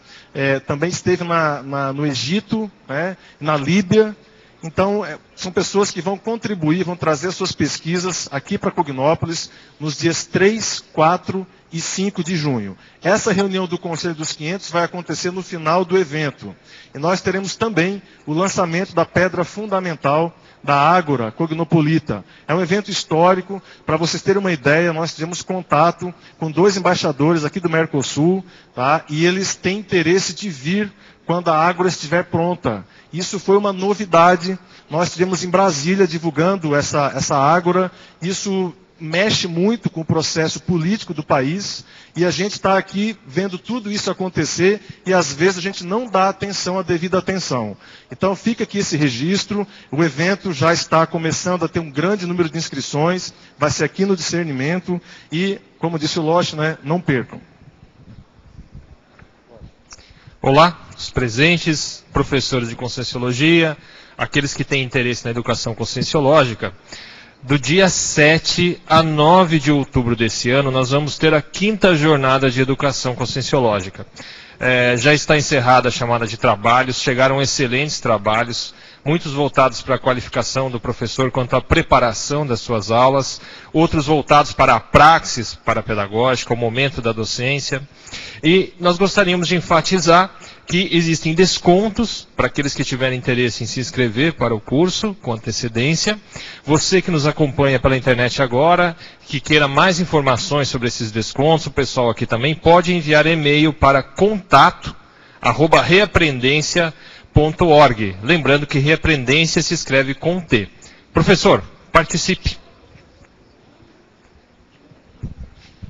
também esteve no Egito, né, na Líbia. Então, são pessoas que vão contribuir, vão trazer suas pesquisas aqui para Cognópolis nos dias 3, 4 e 5 de junho. Essa reunião do Conselho dos 500 vai acontecer no final do evento. E nós teremos também o lançamento da pedra fundamental da Ágora Cognopolita. É um evento histórico. Para vocês terem uma ideia, nós tivemos contato com 2 embaixadores aqui do Mercosul, tá? E eles têm interesse de vir quando a Ágora estiver pronta. Isso foi uma novidade. Nós estivemos em Brasília divulgando essa Ágora. Isso mexe muito com o processo político do país, e a gente está aqui vendo tudo isso acontecer, e às vezes a gente não dá atenção, a devida atenção. Então fica aqui esse registro, o evento já está começando a ter um grande número de inscrições, vai ser aqui no Discernimento, e, como disse o Loche, né, não percam. Olá, os presentes, professores de Conscienciologia, aqueles que têm interesse na educação conscienciológica. Do dia 7 a 9 de outubro desse ano, nós vamos ter a 5ª jornada de educação conscienciológica. Já está encerrada a chamada de trabalhos, chegaram excelentes trabalhos, muitos voltados para a qualificação do professor quanto à preparação das suas aulas, outros voltados para a praxis parapedagógica, o momento da docência. E nós gostaríamos de enfatizar que existem descontos para aqueles que tiverem interesse em se inscrever para o curso com antecedência. Você que nos acompanha pela internet agora, que queira mais informações sobre esses descontos, o pessoal aqui também pode enviar e-mail para contato@reaprendência.org. Lembrando que reaprendência se escreve com T. Professor, participe.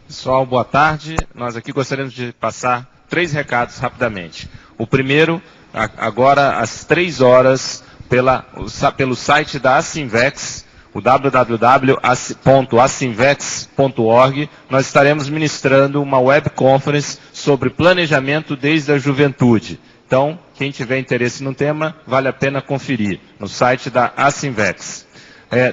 Pessoal, boa tarde. Nós aqui gostaríamos de passar 3 recados rapidamente. O primeiro, agora às 3 horas, pelo site da Asinvex, o www.asinvex.org, nós estaremos ministrando uma web conference sobre planejamento desde a juventude. Então, quem tiver interesse no tema, vale a pena conferir no site da Asinvex.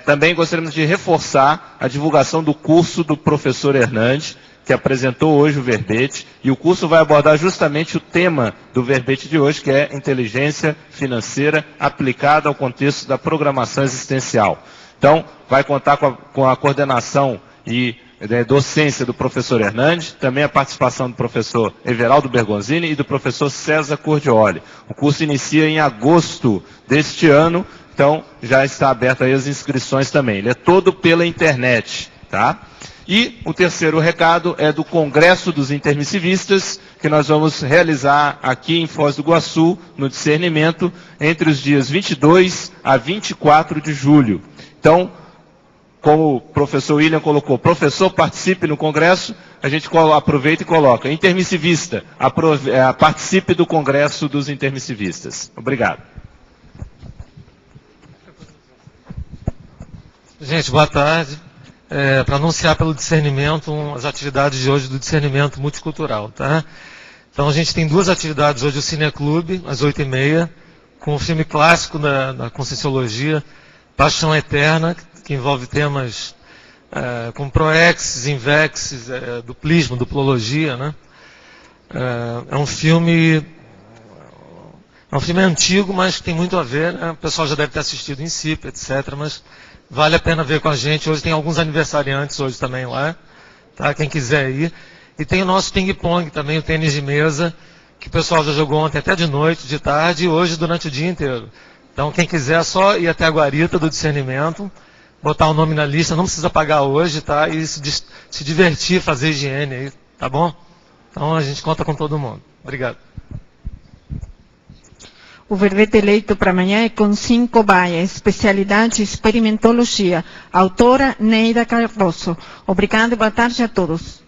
Também gostaríamos de reforçar a divulgação do curso do professor Hernandes, que apresentou hoje o verbete, e o curso vai abordar justamente o tema do verbete de hoje, que é inteligência financeira aplicada ao contexto da programação existencial. Então, vai contar com a coordenação e docência do professor Hernandes, também a participação do professor Everaldo Bergonzini e do professor César Cordioli. O curso inicia em agosto deste ano, então já está aberto aí as inscrições também. Ele é todo pela internet, tá? E o terceiro recado é do Congresso dos Intermissivistas, que nós vamos realizar aqui em Foz do Iguaçu, no Discernimento, entre os dias 22 a 24 de julho. Então, como o professor William colocou, professor, participe no Congresso, a gente aproveita e coloca, intermissivista, participe do Congresso dos Intermissivistas. Obrigado. Gente, boa tarde. Para anunciar pelo discernimento as atividades de hoje do discernimento multicultural, tá? Então a gente tem duas atividades hoje, o Cineclube, às 8h30, com o filme clássico da Conscienciologia, Paixão Eterna, que envolve temas como proexis, invexis, duplismo, duplologia, né? É um filme antigo, mas que tem muito a ver, né? O pessoal já deve ter assistido em CIP, etc., mas vale a pena ver com a gente. Hoje tem alguns aniversariantes hoje também lá, tá? Quem quiser ir. E tem o nosso ping-pong também, o tênis de mesa, que o pessoal já jogou ontem até de noite, de tarde e hoje durante o dia inteiro. Então quem quiser é só ir até a guarita do discernimento, botar o nome na lista, não precisa pagar hoje, tá? E se divertir, fazer higiene aí, tá bom? Então a gente conta com todo mundo. Obrigado. O verbete eleito para amanhã é com 5 baias, especialidade experimentologia, autora Neida Cardoso. Obrigada e boa tarde a todos.